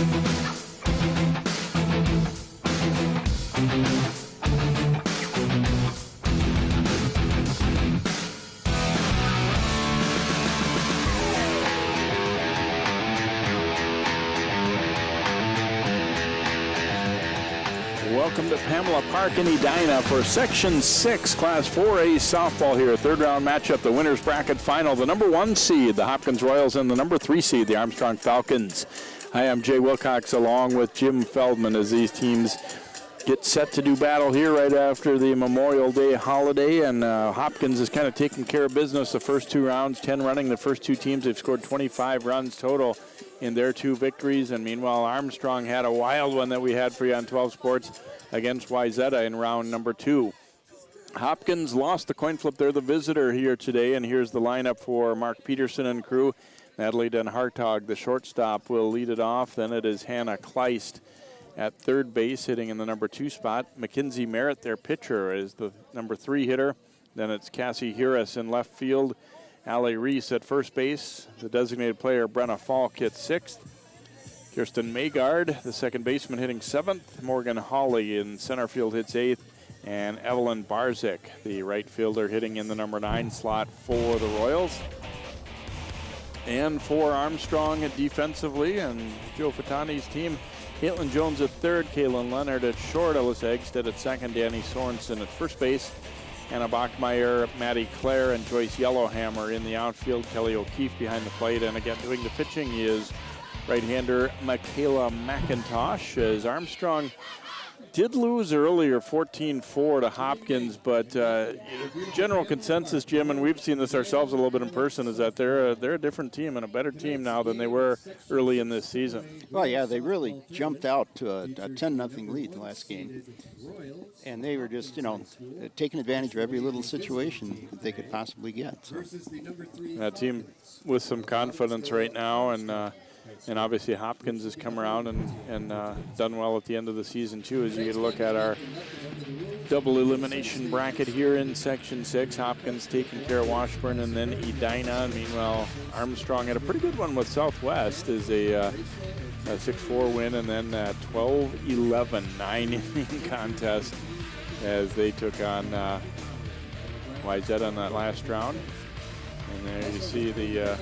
Welcome to Pamela Park in Edina for Section 6, Class 4A softball here. Third round matchup, the winner's bracket final. The number 1 seed, the Hopkins Royals, and the number 3 seed, the Armstrong Falcons. Hi, I'm Jay Wilcox along with Jim Feldman as these teams get set to do battle here right after the Memorial Day holiday. And Hopkins is kind of taking care of business the first 2 rounds, 10 running. The first 2 teams have scored 25 runs total in their 2 victories. And meanwhile, Armstrong had a wild one that we had for you on 12 Sports against Wayzata in round number 2. Hopkins lost the coin flip. They're the visitor here today, and here's the lineup for Mark Peterson and crew. Natalie Den Hartog, the shortstop, will lead it off. Then it is Hannah Kleist at third base, hitting in the number 2 spot. Mackenzie Merritt, their pitcher, is the number 3 hitter. Then it's Cassie Harris in left field. Allie Reese at first base. The designated player, Brenna Falk, hits 6th. Kirsten Maygard, the second baseman, hitting 7th. Morgan Hawley in center field hits 8th. And Evelyn Barzik, the right fielder, hitting in the number 9 slot for the Royals. And for Armstrong defensively, and Joe Fatani's team, Caitlin Jones at third, Kaylin Leonard at short, Alyssa Eggstead at second, Danny Sorensen at first base, Anna Bachmeyer, Maddie Clare, and Joyce Yellowhammer in the outfield. Kelly O'Keefe behind the plate, and again doing the pitching is right-hander Michaela McIntosh, as Armstrong did lose earlier 14-4 to Hopkins, but general consensus, Jim, and we've seen this ourselves a little bit in person, is that they're a different team and a better team now than they were early in this season. Well, yeah, they really jumped out to a 10-0 lead in the last game. And they were just, taking advantage of every little situation that they could possibly get. So. That team with some confidence right now, and obviously Hopkins has come around and done well at the end of the season too, as you get a look at our double elimination bracket here in Section 6. Hopkins taking care of Washburn and then Edina. Meanwhile, Armstrong had a pretty good one with Southwest as a 6-4 win, and then a 12-11 9-inning contest as they took on Wayzata in that last round. And there you see the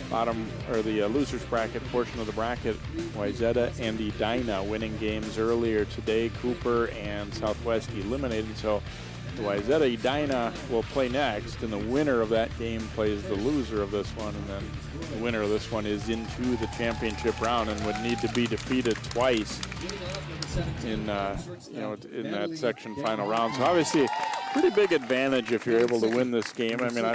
bottom, or the losers bracket portion of the bracket. Wayzata and Edina winning games earlier today. Cooper and Southwest eliminated. So the Wayzata Edina will play next, and the winner of that game plays the loser of this one, and then the winner of this one is into the championship round and would need to be defeated twice in in that section final round. So obviously pretty big advantage if you're able to win this game. I mean,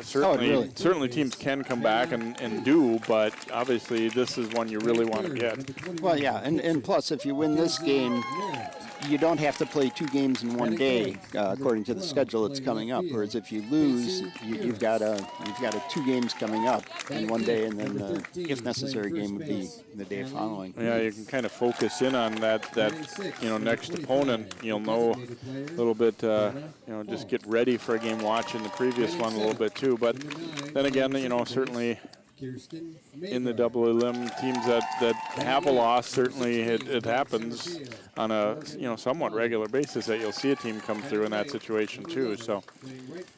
certainly teams can come back and do, but obviously this is one you really want to get. Well, yeah, and plus if you win this game, you don't have to play 2 games in one day, according to the schedule that's coming up. Whereas if you lose, you've got 2 games coming up in one day, and then if necessary, game would be the day following. Yeah, you can kind of focus in on that next opponent. You'll know a little bit. Just get ready for a game watching the previous one a little bit too. But then again, certainly in the double elim, teams that have a loss, certainly it happens on a somewhat regular basis that you'll see a team come through in that situation too. So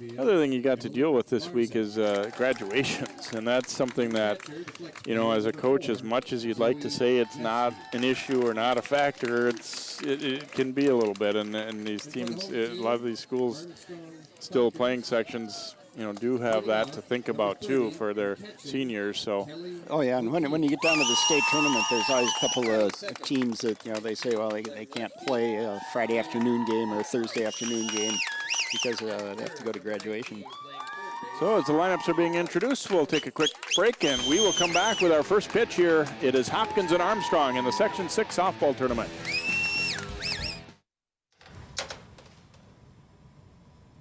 the other thing you got to deal with this week is graduations, and that's something that as a coach, as much as you'd like to say it's not an issue or not a factor, it can be a little bit, and these teams, a lot of these schools still playing sections do have that to think about too for their seniors. So. Oh yeah, and when you get down to the state tournament, there's always a couple of teams that they say, well, they can't play a Friday afternoon game or a Thursday afternoon game because they have to go to graduation. So as the lineups are being introduced, we'll take a quick break and we will come back with our first pitch here. It is Hopkins and Armstrong in the Section 6 softball tournament.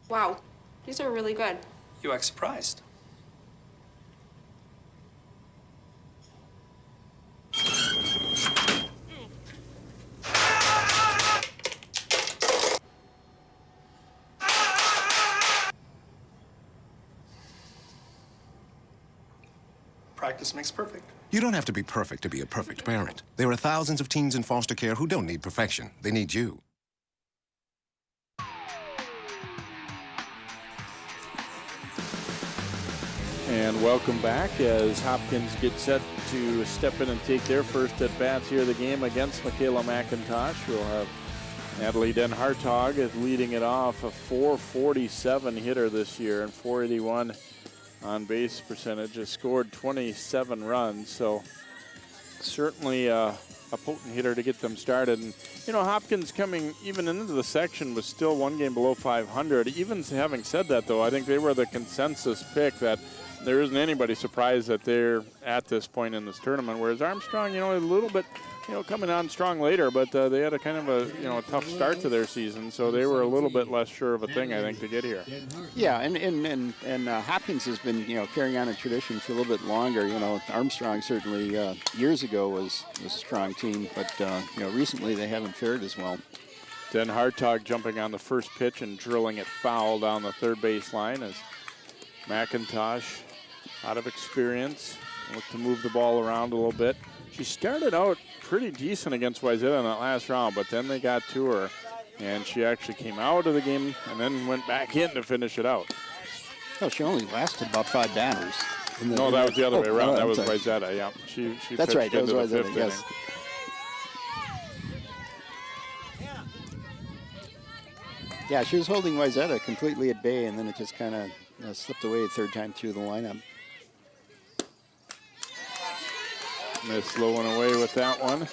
Wow, these are really good. You act surprised. practice makes perfect. You don't have to be perfect to be a perfect parent. There are thousands of teens in foster care who don't need perfection. They need you. And welcome back as Hopkins get set to step in and take their first at bats here of the game against Michaela McIntosh. We'll have Natalie Den Hartog is leading it off, a .447 hitter this year and .481 on base percentage. Has scored 27 runs, so certainly a potent hitter to get them started. And you know, Hopkins coming even into the section was still one game below 500. Even having said that, though, I think they were the consensus pick that there isn't anybody surprised that they're at this point in this tournament. Whereas Armstrong, you know, a little bit, you know, coming on strong later, but they had a kind of a, you know, a tough start to their season, so they were a little bit less sure of a thing, I think, to get here. Yeah, and Hopkins has been, you know, carrying on a tradition for a little bit longer. You know, Armstrong certainly years ago was a strong team, but you know, recently they haven't fared as well. Den Hartog jumping on the first pitch and drilling it foul down the third base line as McIntosh, out of experience, looked to move the ball around a little bit. She started out pretty decent against Wayzata in that last round, but then they got to her, and she actually came out of the game and then went back in to finish it out. Oh, she only lasted about 5 batters. No, that was the other way around. That was Wayzata, yeah. She That's pitched right, that was into the Wayzata, fifth yes. inning. Yeah, she was holding Wayzata completely at bay, and then it just kind of slipped away the third time through the lineup. Missed low and away with that one.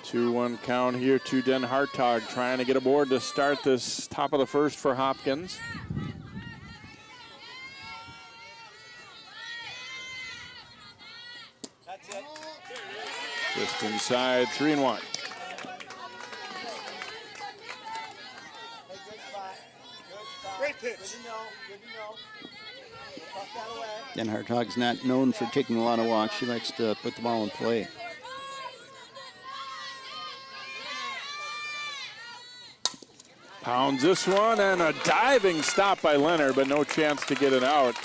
2-1 count here to Den Hartog, trying to get aboard to start this top of the first for Hopkins. Just inside, 3-1. Great pitch. Den Hartog's not known for taking a lot of walks. She likes to put the ball in play. Pounds this one, and a diving stop by Leonard, but no chance to get it out.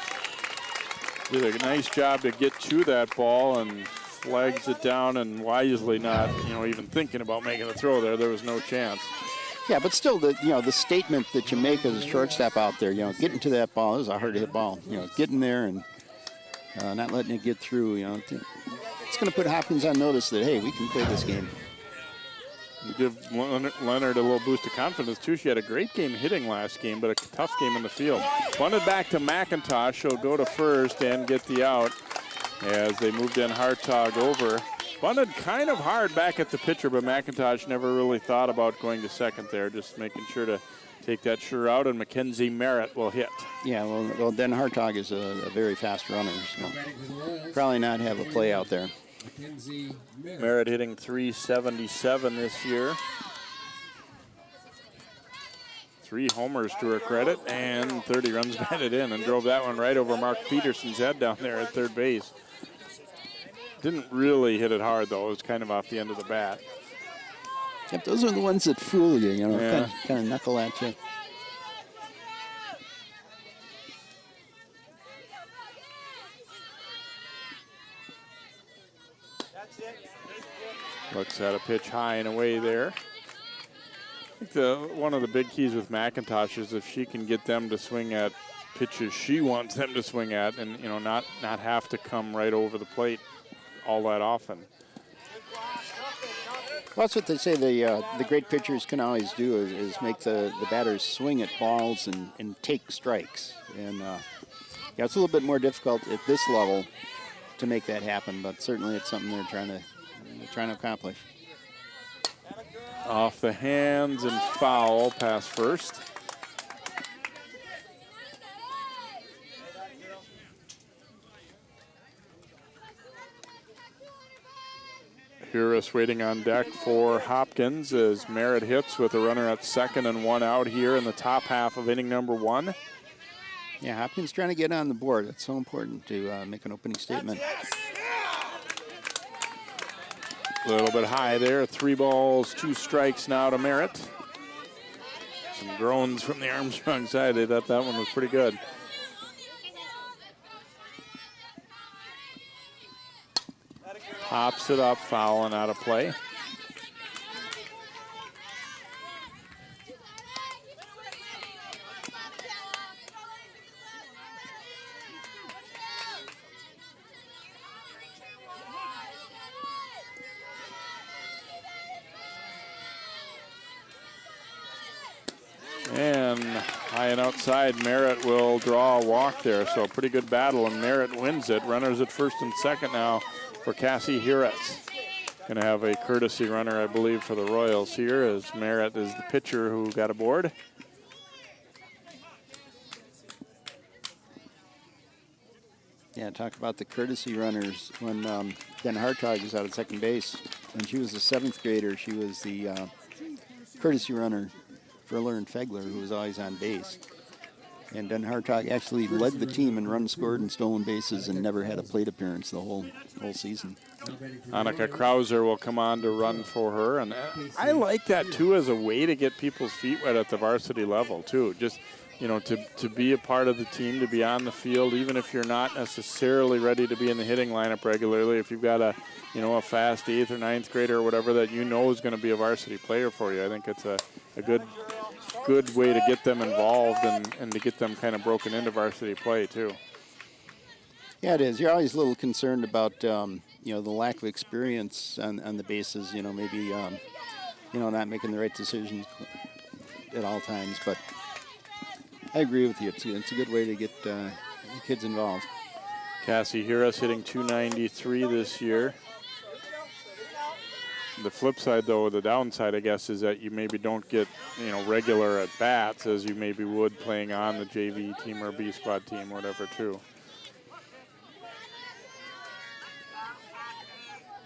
Did a nice job to get to that ball and flags it down, and wisely not, you know, even thinking about making a throw there. There was no chance. Yeah, but still, the statement that you make as a shortstop out there, you know, getting to that ball, this is a hard to hit ball. You know, getting there and not letting it get through. You know, it's going to put Hopkins on notice that, hey, we can play this game. You give Leonard a little boost of confidence, too. She had a great game hitting last game, but a tough game in the field. Bunted back to McIntosh. She'll go to first and get the out as they moved in Hartog over. Bunted kind of hard back at the pitcher, but McIntosh never really thought about going to second there, just making sure to take that sure out, and Mackenzie Merritt will hit. Yeah, well Den Hartog is a very fast runner, so probably not have a play out there. Merritt hitting .377 this year. 3 homers to her credit, and 30 runs batted in, and drove that one right over Mark Peterson's head down there at third base. Didn't really hit it hard, though. It was kind of off the end of the bat. Yep, those are the ones that fool you, you know, Yeah. kind of knuckle at you. Looks at a pitch high and away there. I think one of the big keys with McIntosh is if she can get them to swing at pitches she wants them to swing at, and you know, not have to come right over the plate all that often. Well, that's what they say the great pitchers can always do is make the batters swing at balls and take strikes. And yeah, it's a little bit more difficult at this level to make that happen, but certainly it's something they're trying to accomplish. Off the hands and foul, pass first. Harris waiting on deck for Hopkins as Merritt hits with a runner at second and 1 out here in the top half of inning number 1. Yeah, Hopkins trying to get on the board. It's so important to make an opening statement. A little bit high there. 3 balls, 2 strikes now to Merritt. Some groans from the Armstrong side. They thought that one was pretty good. Pops it up, foul and out of play. And high and outside, Merritt will draw a walk there. So a pretty good battle, and Merritt wins it. Runners at first and second now for Cassie Hiretz. Going to have a courtesy runner, I believe, for the Royals here, as Merritt is the pitcher who got aboard. Yeah, talk about the courtesy runners. When Jen Hartog was out at second base, when she was a 7th grader, she was the courtesy runner for Lauren Fegler, who was always on base. And Den Hartog actually led the team in runs scored and stolen bases and never had a plate appearance the whole season. Annika Krauser will come on to run for her, and I like that too as a way to get people's feet wet at the varsity level too. Just, you know, to be a part of the team, to be on the field, even if you're not necessarily ready to be in the hitting lineup regularly. If you've got a fast 8th or 9th grader or whatever that you know is going to be a varsity player for you, I think it's a good way to get them involved and to get them kind of broken into varsity play too. Yeah, it is. You're always a little concerned about the lack of experience on the bases. Maybe not making the right decisions at all times. But I agree with you. It's a good way to get the kids involved. Cassie Hiretz hitting .293 this year. The flip side, though, the downside, I guess, is that you maybe don't get, regular at bats as you maybe would playing on the JV team or B squad team, whatever, too.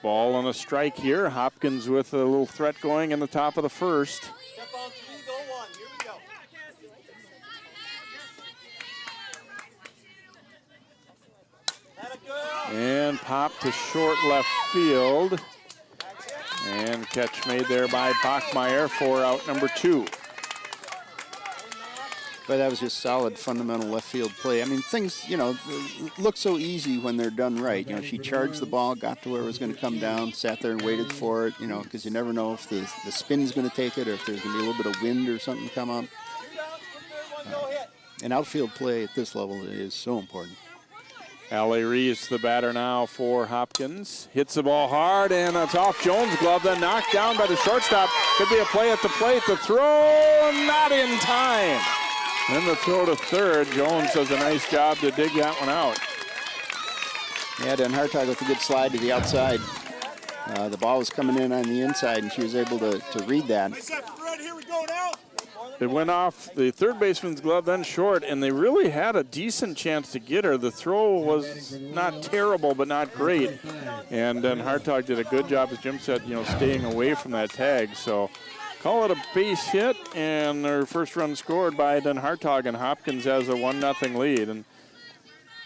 Ball on a strike here. Hopkins with a little threat going in the top of the first. Step on 3, go 1. Here we go. And pop to short left field. And catch made there by Bachmeyer for out number 2. But that was just solid, fundamental left field play. I mean, things, look so easy when they're done right. She charged the ball, got to where it was going to come down, sat there and waited for it, because you never know if the spin's going to take it or if there's going to be a little bit of wind or something come up. And outfield play at this level is so important. Allie Reeves, the batter now for Hopkins. Hits the ball hard, and it's off Jones' glove, then knocked down by the shortstop. Could be a play at the plate. The throw, not in time. Then the throw to third. Jones does a nice job to dig that one out. Yeah, Den Hartog with a good slide to the outside. The ball was coming in on the inside, and she was able to read that. Here we go now. It went off the third baseman's glove, then short, and they really had a decent chance to get her. The throw was not terrible, but not great. And then Hartog did a good job, as Jim said, staying away from that tag. So call it a base hit, and their first run scored by Den Hartog, and Hopkins has a 1-0 lead. And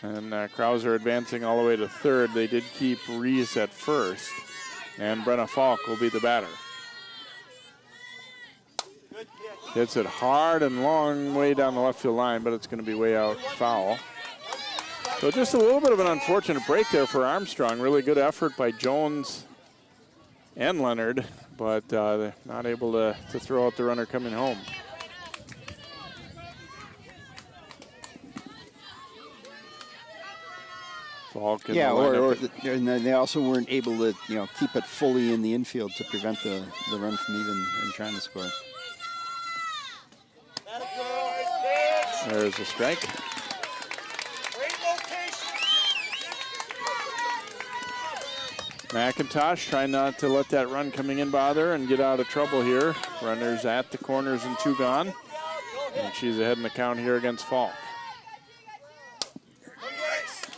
Krauser advancing all the way to third. They did keep Reese at first, and Brenna Falk will be the batter. Hits it hard and long way down the left field line, but it's going to be way out foul. So just a little bit of an unfortunate break there for Armstrong. Really good effort by Jones and Leonard, but they're not able to throw out the runner coming home. Falk and they also weren't able to keep it fully in the infield to prevent the run from even trying to score. There's a strike. Great location. McIntosh trying not to let that run coming in bother and get out of trouble here. Runners at the corners and 2 gone. And she's ahead in the count here against Falk.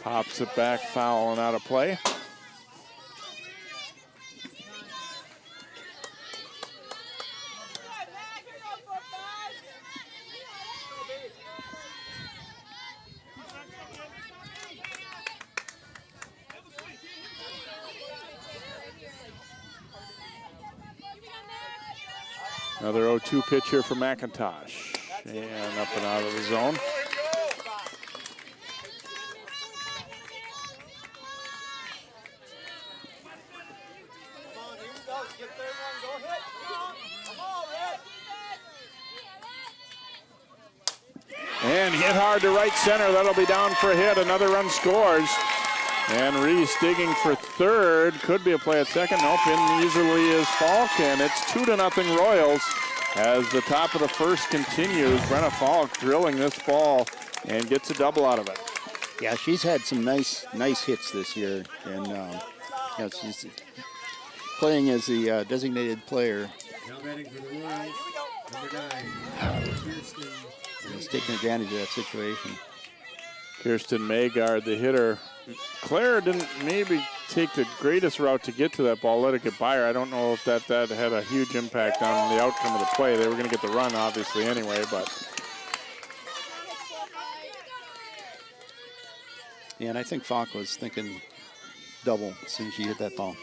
Pops it back, foul and out of play. Another 0-2 pitch here for McIntosh. And up and out of the zone. And hit hard to right center. That'll be down for a hit. Another run scores. And Reese digging for third. Could be a play at second. Nope, in easily is Falk. And it's 2-0 Royals as the top of the first continues. Brenna Falk drilling this ball and gets a double out of it. Yeah, she's had some nice hits this year. And she's playing as the designated player. Now batting for the Royals, number 9, Kirsten. He's taking advantage of that situation. Kirsten Maygaard, the hitter. Claire didn't maybe take the greatest route to get to that ball, let it get by her. I don't know if that had a huge impact on the outcome of the play. They were going to get the run, obviously, anyway, but. Yeah, and I think Falk was thinking double as soon as she hit that ball.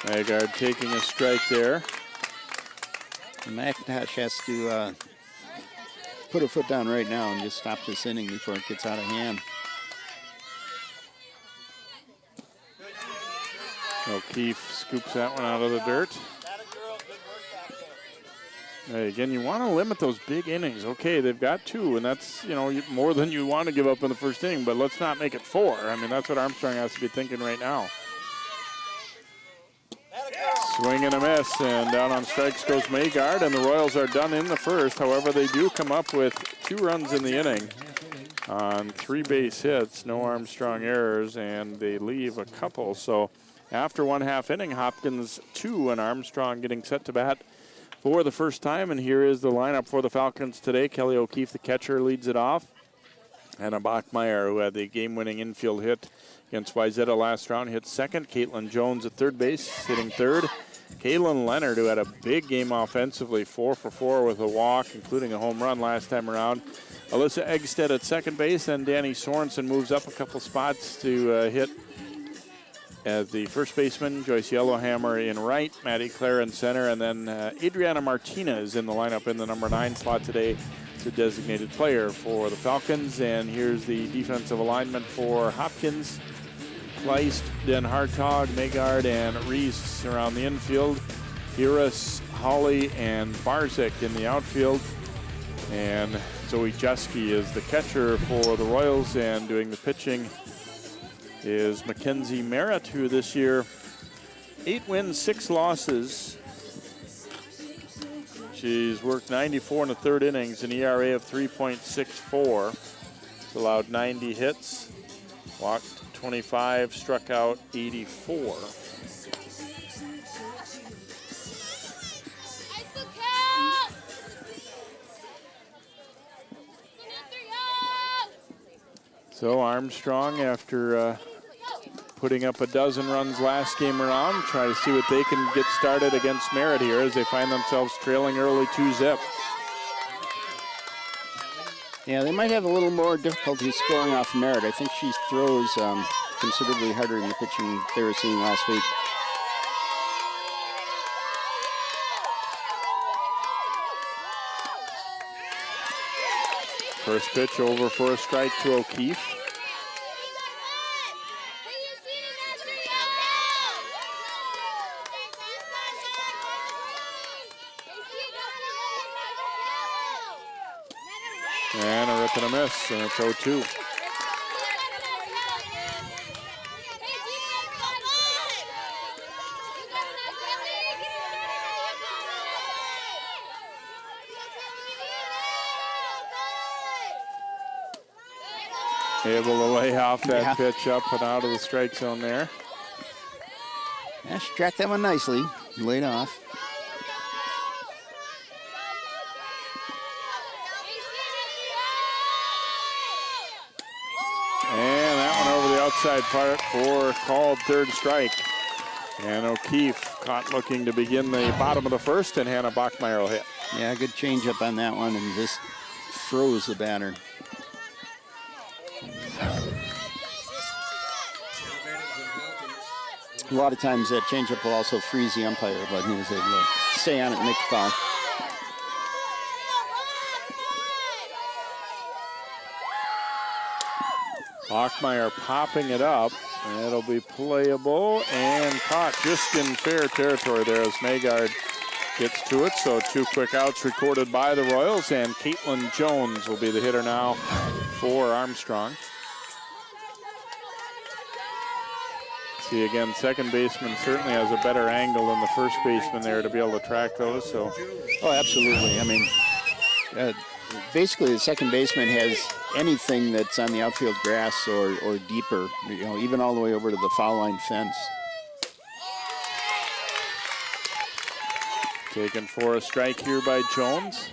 Maygaard taking a strike there. And McIntosh has to put her foot down right now and just stop this inning before it gets out of hand. O'Keefe scoops that one out of the dirt. Hey, again, you want to limit those big innings. Okay, they've got 2, and that's, more than you want to give up in the first inning, but let's not make it 4. I mean, that's what Armstrong has to be thinking right now. Swing and a miss, and down on strikes goes Maygaard, and the Royals are done in the first. However, they do come up with 2 runs in the inning on 3 base hits, no Armstrong errors, and they leave a couple. So after 1/2 inning, Hopkins 2 and Armstrong getting set to bat for the first time. And here is the lineup for the Falcons today. Kelly O'Keefe, the catcher, leads it off. Anna Bachmeyer, who had the game-winning infield hit against Wayzata last round, hit second. Caitlin Jones at third base, hitting third. Kaylin Leonard, who had a big game offensively, 4 for 4 with a walk, including a home run last time around. Alyssa Eggstead at second base, and Danny Sorensen moves up a couple spots to hit as the first baseman. Joyce Yellowhammer in right, Maddie Clare in center, and then Adriana Martinez in the lineup in the number 9 slot today. The designated player for the Falcons. And here's the defensive alignment for Hopkins. Kleist, Den Hartog, Maygaard, and Reese around the infield. Hiras, Hawley, and Barzik in the outfield. And Zoe Jeske is the catcher for the Royals, and doing the pitching is Mackenzie Merritt, who this year 8 wins, 6 losses. She's worked 94 in the third innings, an ERA of 3.64. She's allowed 90 hits, walked 25, struck out 84. So Armstrong, after putting up a dozen runs last game around, try to see what they can get started against Merritt here as they find themselves trailing early 2-zip. Yeah, they might have a little more difficulty scoring off Merritt. I think she throws considerably harder in the pitching they were seeing last week. First pitch over for a strike to O'Keefe. And a rip and a miss, and it's 0-2. Able to lay off that pitch up and out of the strike zone there. Yeah, she tracked that one nicely, laid off. And that one over the outside part for called third strike. And O'Keefe caught looking to begin the bottom of the first, and Hannah Bachmeyer will hit. Yeah, good changeup on that one, and just froze the batter. A lot of times that changeup will also freeze the umpire, but he was able to stay on it and make the call. Hochmeyer popping it up. And it'll be playable and caught just in fair territory there as Magard gets to it. So 2 quick outs recorded by the Royals, and Caitlin Jones will be the hitter now for Armstrong. See again, second baseman certainly has a better angle than the first baseman there to be able to track those. So, oh, absolutely. I mean, basically the second baseman has anything that's on the outfield grass or deeper, you know, even all the way over to the foul line fence. Taken for a strike here by Jones.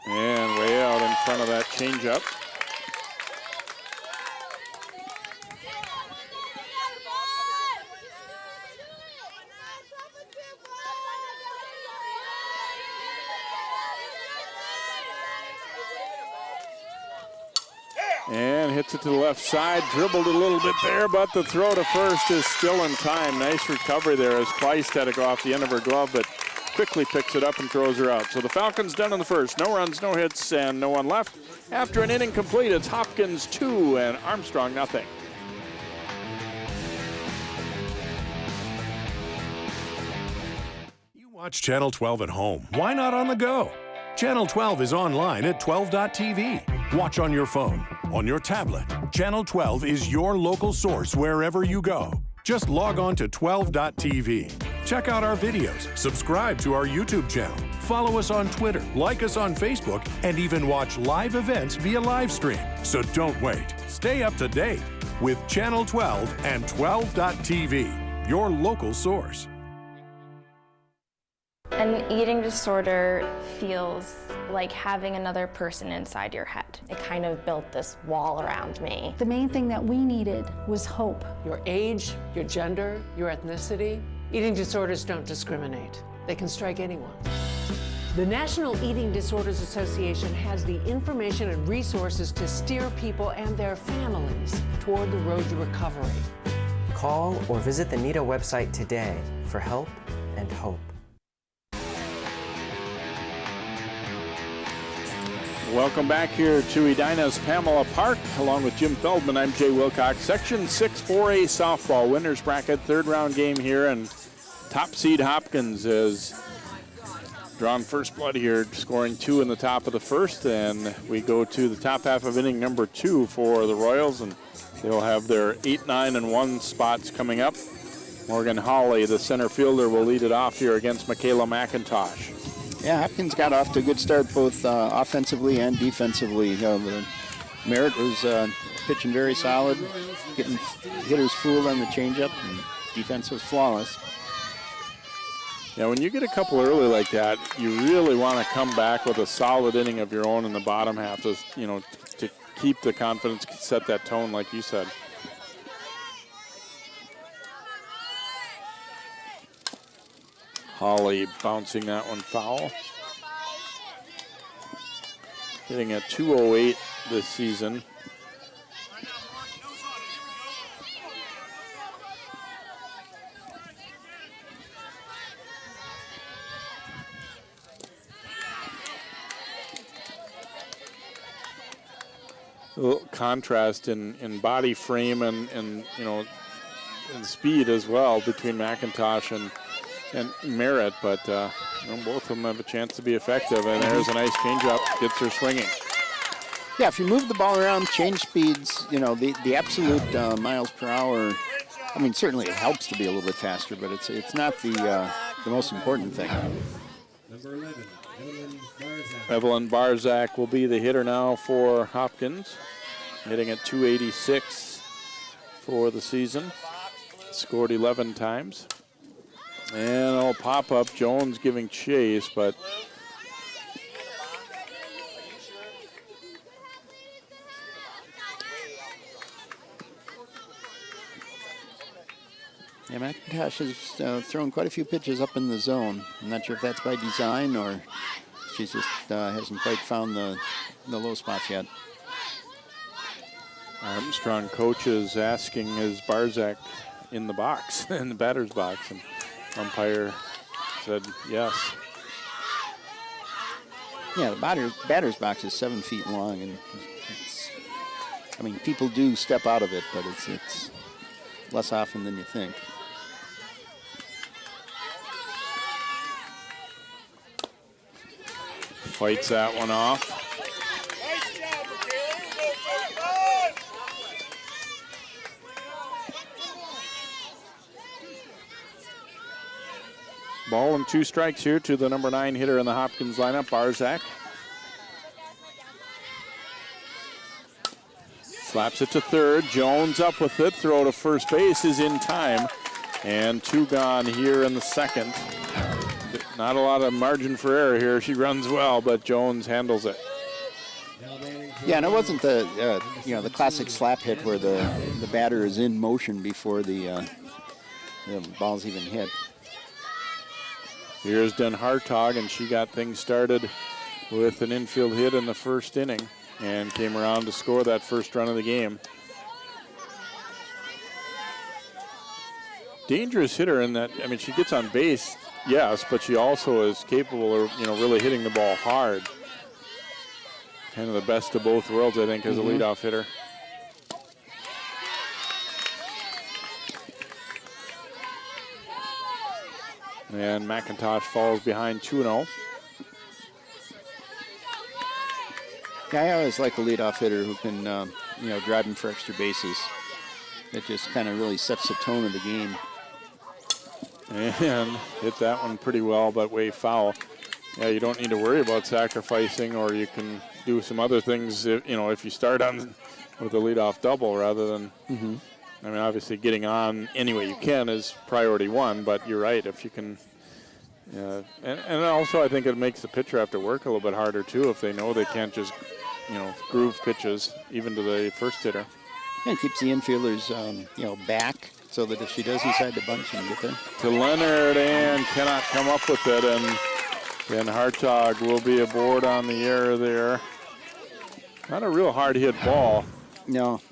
And way out in front of that changeup. And hits it to the left side, dribbled a little bit there, but the throw to first is still in time. Nice recovery there as Kleist had to go off the end of her glove, but quickly picks it up and throws her out. So the Falcons done in the first. No runs, no hits, and no one left. After an inning complete, it's Hopkins 2 and Armstrong nothing. You watch Channel 12 at home. Why not on the go? Channel 12 is online at 12.tv. Watch on your phone, on your tablet. Channel 12 is your local source wherever you go. Just log on to 12.tv. Check out our videos, subscribe to our YouTube channel, follow us on Twitter, like us on Facebook, and even watch live events via live stream. So don't wait. Stay up to date with Channel 12 and 12.tv, your local source. An eating disorder feels like having another person inside your head. It kind of built this wall around me. The main thing that we needed was hope. Your age, your gender, your ethnicity. Eating disorders don't discriminate. They can strike anyone. The National Eating Disorders Association has the information and resources to steer people and their families toward the road to recovery. Call or visit the NEDA website today for help and hope. Welcome back here to Edina's Pamela Park. Along with Jim Feldman, I'm Jay Wilcox. Section 6 4A softball winners bracket, third round game here, and top seed Hopkins has drawn first blood here, scoring 2 in the top of the first, and we go to the top half of inning number 2 for the Royals, and they'll have their 8, 9, and 1 spots coming up. Morgan Hawley, the center fielder, will lead it off here against Michaela McIntosh. Yeah, Hopkins got off to a good start both offensively and defensively. Merritt was pitching very solid, getting hitters fooled on the changeup, and defense was flawless. Yeah, when you get a couple early like that, you really want to come back with a solid inning of your own in the bottom half to, to keep the confidence, set that tone like you said. Holly bouncing that one foul. Hitting at 208 this season. A little contrast in body frame and and speed as well between McIntosh and Merritt, but both of them have a chance to be effective, and there's a nice changeup, gets her swinging. Yeah, if you move the ball around, change speeds, the absolute miles per hour, I mean, certainly it helps to be a little bit faster, but it's not the most important thing. Number 11, Evelyn Barzak will be the hitter now for Hopkins, hitting at 286 for the season, scored 11 times. And it'll pop up. Jones giving chase, but Yeah, McIntosh has thrown quite a few pitches up in the zone. I'm not sure if that's by design or she just hasn't quite found the low spots yet. Armstrong coach is asking, is Barzak in the box, in the batter's box? And umpire said yes. Yeah, the batter's box is 7 feet long, and I mean, people do step out of it, but it's less often than you think. Fights that one off. Nice job, Michaela. Here we go, Coach. Ball and 2 strikes here to the number 9 hitter in the Hopkins lineup, Barzak. Slaps it to third. Jones up with it. Throw to first base is in time. And 2 gone here in the second. Not a lot of margin for error here. She runs well, but Jones handles it. Yeah, and it wasn't the the classic slap hit where the batter is in motion before the ball's even hit. Here's Den Hartog, and she got things started with an infield hit in the first inning and came around to score that first run of the game. Dangerous hitter in that, I mean, she gets on base, yes, but she also is capable of, really hitting the ball hard. Kind of the best of both worlds, I think, as a leadoff hitter. And McIntosh falls behind 2-0. Yeah, I always like a leadoff hitter who can, drive him for extra bases. It just kind of really sets the tone of the game. And hit that one pretty well, but way foul. Yeah, you don't need to worry about sacrificing, or you can do some other things, if you start on with a leadoff double rather than, I mean, obviously getting on any way you can is priority one, but you're right, if you can, and also I think it makes the pitcher have to work a little bit harder too if they know they can't just, groove pitches even to the first hitter. And keeps the infielders, back so that if she does decide to bunch and get there. To Leonard, and cannot come up with it, and then Hartog will be aboard on the error there. Not a real hard hit ball. No.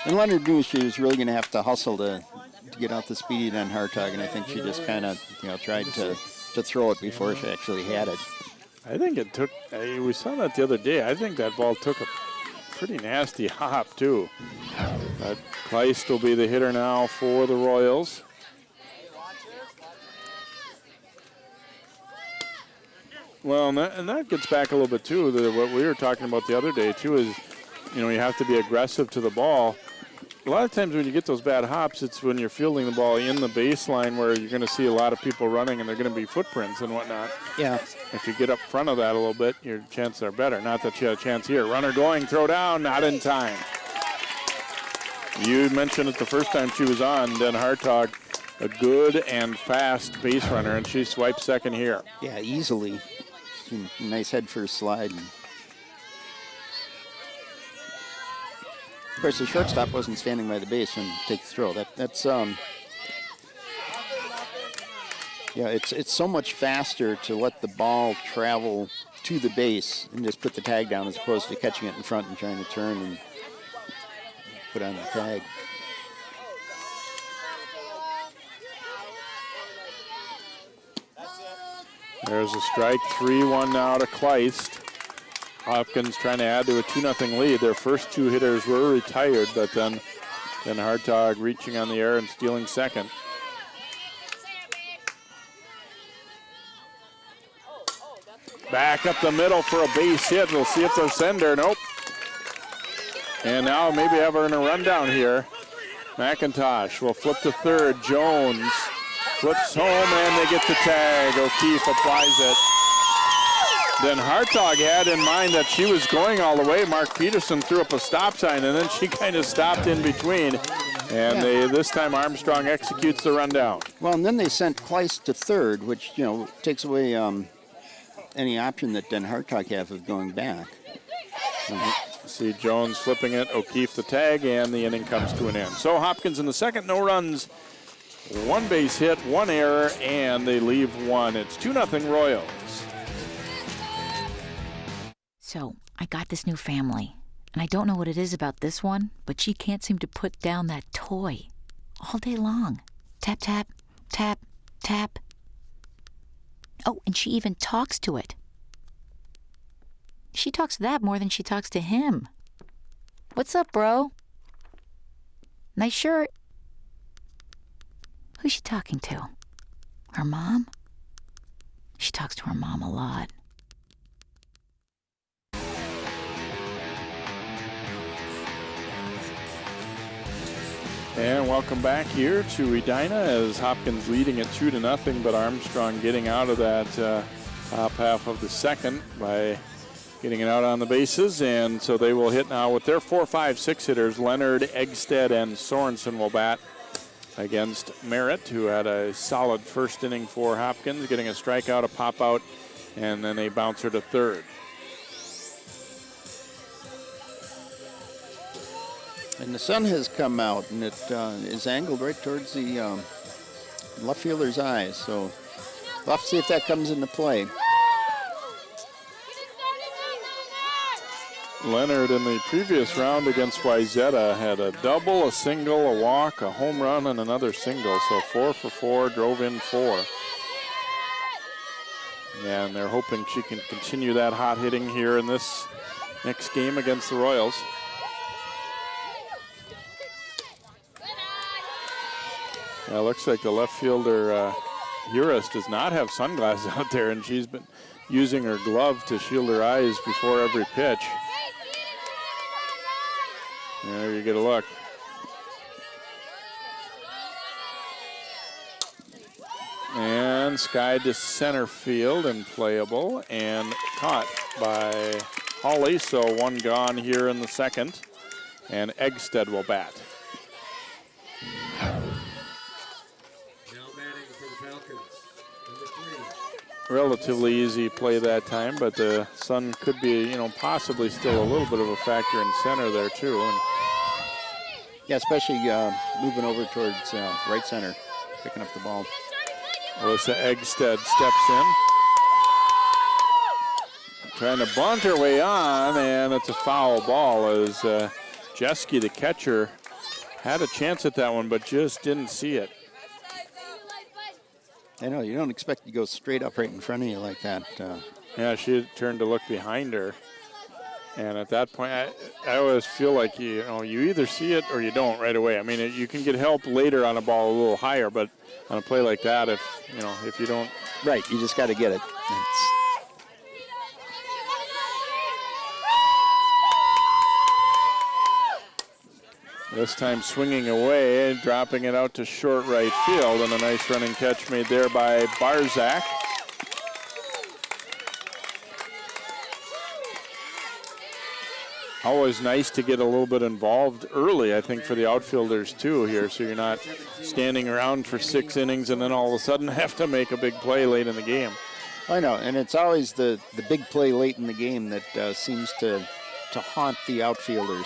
And Leonard knew she was really going to have to hustle to get out the speed on Hartog, and I think she just kind of, tried to throw it before she actually had it. I think it took, we saw that the other day, I think that ball took a pretty nasty hop too. But Kleist will be the hitter now for the Royals. Well, and that gets back a little bit too. What we were talking about the other day too is, you have to be aggressive to the ball. A lot of times when you get those bad hops, it's when you're fielding the ball in the baseline where you're going to see a lot of people running and they're going to be footprints and whatnot. Yeah. If you get up front of that a little bit, your chances are better. Not that she had a chance here. Runner going, throw down, not in time. You mentioned it the first time she was on, Den Hartog, a good and fast base runner, and she swipes second here. Yeah, easily. Nice head first slide. Of course, the shortstop wasn't standing by the base and take the throw. That's it's so much faster to let the ball travel to the base and just put the tag down as opposed to catching it in front and trying to turn and put on the tag. There's a strike, 3-1 now to Kleist. Hopkins trying to add to a 2-0 lead. Their first 2 hitters were retired, but then Hartog reaching on the air and stealing second. Back up the middle for a base hit. We'll see if they'll send her. Nope. And now maybe have her in a rundown here. McIntosh will flip to third. Jones flips home, and they get the tag. O'Keefe applies it. Then Hartog had in mind that she was going all the way. Mark Peterson threw up a stop sign, and then she kind of stopped in between. And this time Armstrong executes the rundown. Well, and then they sent Kleist to third, which, takes away any option that Den Hartog have of going back. See Jones flipping it, O'Keefe the tag, and the inning comes to an end. So Hopkins in the second, no runs One base hit, one error, and they leave one. It's 2-0 Royals. So, I got this new family, and I don't know what it is about this one, but she can't seem to put down that toy all day long. Tap, tap, tap, tap. Oh, and she even talks to it. She talks to that more than she talks to him. What's up, bro? Nice shirt. Who's she talking to? Her mom? She talks to her mom a lot. And welcome back here to Edina as Hopkins leading at 2-0, but Armstrong getting out of that top half of the second by getting it out on the bases. And so they will hit now with their 4, 5, 6 hitters. Leonard, Eggstead, and Sorensen will bat against Merritt, who had a solid first inning for Hopkins, getting a strikeout, a pop-out, and then a bouncer to third. And the sun has come out, and it is angled right towards the left fielder's eyes. So we'll have to see if that comes into play. Leonard in the previous round against Wyzetta had a double, a single, a walk, a home run, and another single. So 4 for 4, drove in 4. And they're hoping she can continue that hot hitting here in this next game against the Royals. Yeah, looks like the left fielder, Uris, does not have sunglasses out there, and she's been using her glove to shield her eyes before every pitch. There you get a look. And Sky to center field and playable and caught by Hawley. So one gone here in the second, and Eggstead will bat. Relatively easy play that time, but the sun could be, possibly still a little bit of a factor in center there too. And yeah, especially moving over towards right center, picking up the ball. Alyssa Eggstead steps in, trying to bunt her way on, and it's a foul ball as Jeske, the catcher, had a chance at that one, but just didn't see it. I know, you don't expect to go straight up right in front of you like that. Yeah, she turned to look behind her. And at that point, I always feel like, you either see it or you don't right away. I mean, you can get help later on a ball a little higher, but on a play like that, if you don't. Right, you just got to get it. This time swinging away, dropping it out to short right field, and a nice running catch made there by Barzak. Always nice to get a little bit involved early, I think, for the outfielders too here, so you're not standing around for 6 innings and then all of a sudden have to make a big play late in the game. I know, and it's always the big play late in the game that seems to haunt the outfielders.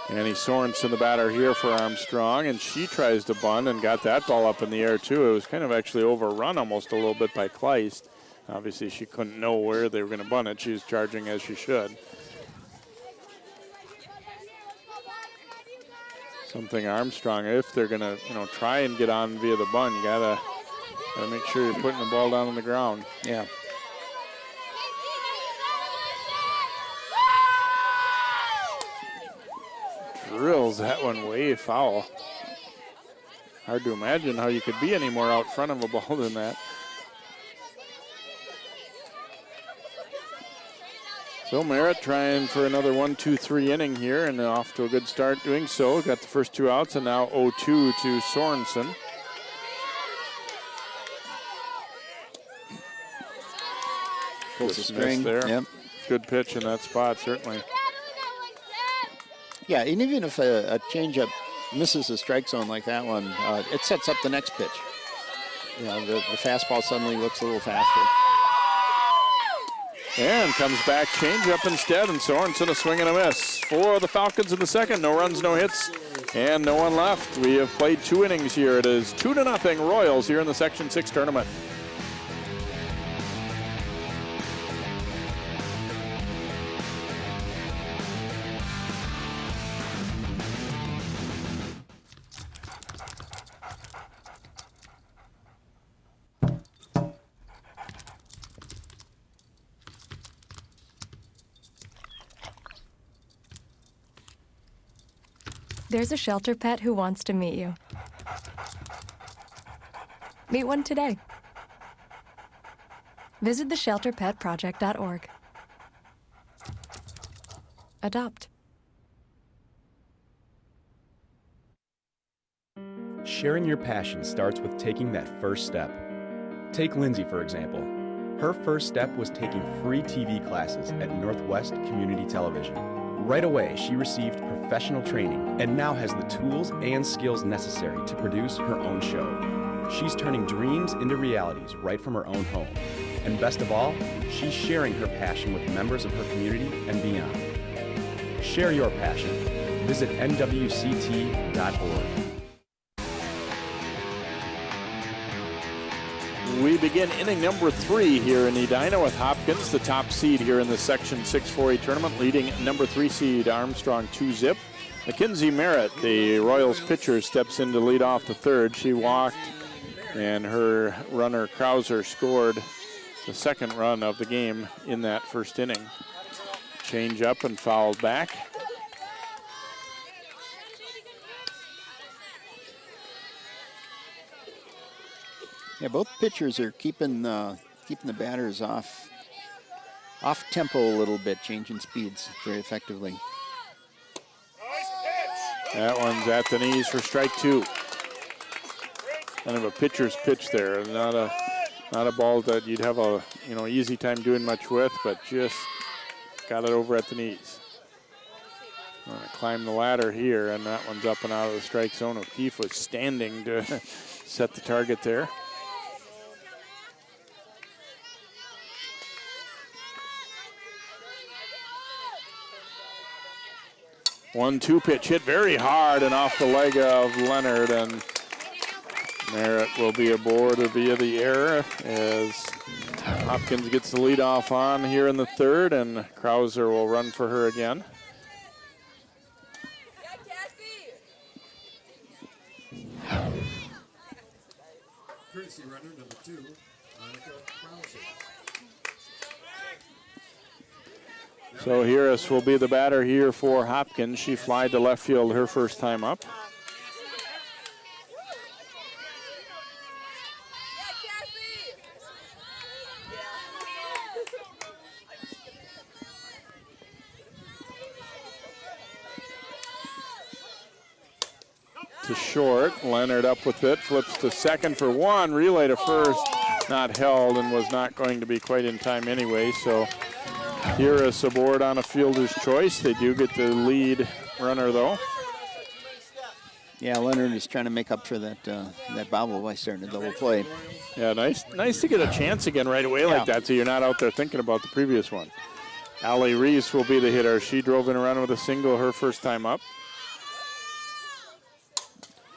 Annie Sorensen, the batter here for Armstrong, and she tries to bunt and got that ball up in the air too. It was kind of actually overrun almost a little bit by Kleist. Obviously, she couldn't know where they were going to bunt it. She was charging as she should. Something Armstrong, if they're going to, try and get on via the bunt, you gotta make sure you're putting the ball down on the ground. Yeah. Drills that one way foul. Hard to imagine how you could be any more out front of a ball than that. So Merritt trying for another 1-2-3 inning here, and off to a good start doing so. Got the first 2 outs, and now 0-2 to Sorensen. Pulls the string there. Yep. Good pitch in that spot, certainly. Yeah, and even if a changeup misses a strike zone like that one, it sets up the next pitch. The fastball suddenly looks a little faster. And comes back, change up instead, and Sorensen a swing and a miss. For the Falcons in the second, no runs, no hits, and no one left. We have played 2 innings here. It is 2-0 Royals here in the Section 6 tournament. There's a shelter pet who wants to meet you. Meet one today. Visit theshelterpetproject.org. Adopt. Sharing your passion starts with taking that first step. Take Lindsay, for example. Her first step was taking free TV classes at Northwest Community Television. Right away, she received professional training and now has the tools and skills necessary to produce her own show. She's turning dreams into realities right from her own home. And best of all, she's sharing her passion with members of her community and beyond. Share your passion. Visit nwct.org. We begin inning number 3 here in Edina with Hopkins, the top seed here in the Section 6 4A tournament, leading number 3 seed Armstrong 2-zip. Mackenzie Merritt, the Royals pitcher, steps in to lead off the third. She walked, and her runner Krauser scored the second run of the game in that first inning. Change up and fouled back. Yeah, both pitchers are keeping the batters off tempo a little bit, changing speeds very effectively. That one's at the knees for strike 2. Kind of a pitcher's pitch there, not a ball that you'd have a easy time doing much with, but just got it over at the knees. Going to climb the ladder here, and that one's up and out of the strike zone. O'Keefe was standing to set the target there. One-two pitch hit very hard and off the leg of Leonard, and Merritt will be aboard via the error as Hopkins gets the lead off on here in the third, and Krauser will run for her again. Courtesy runner number 2, Monica Krauser. So Harris will be the batter here for Hopkins. She flied to left field her first time up. To short, Leonard up with it, flips to second for one, relay to first, not held and was not going to be quite in time anyway, so Harris aboard on a fielder's choice. They do get the lead runner though. Yeah, Leonard is trying to make up for that bobble by starting a double play. Yeah, nice to get a chance again right away like that, so you're not out there thinking about the previous one. Allie Reese will be the hitter. She drove in a run with a single her first time up.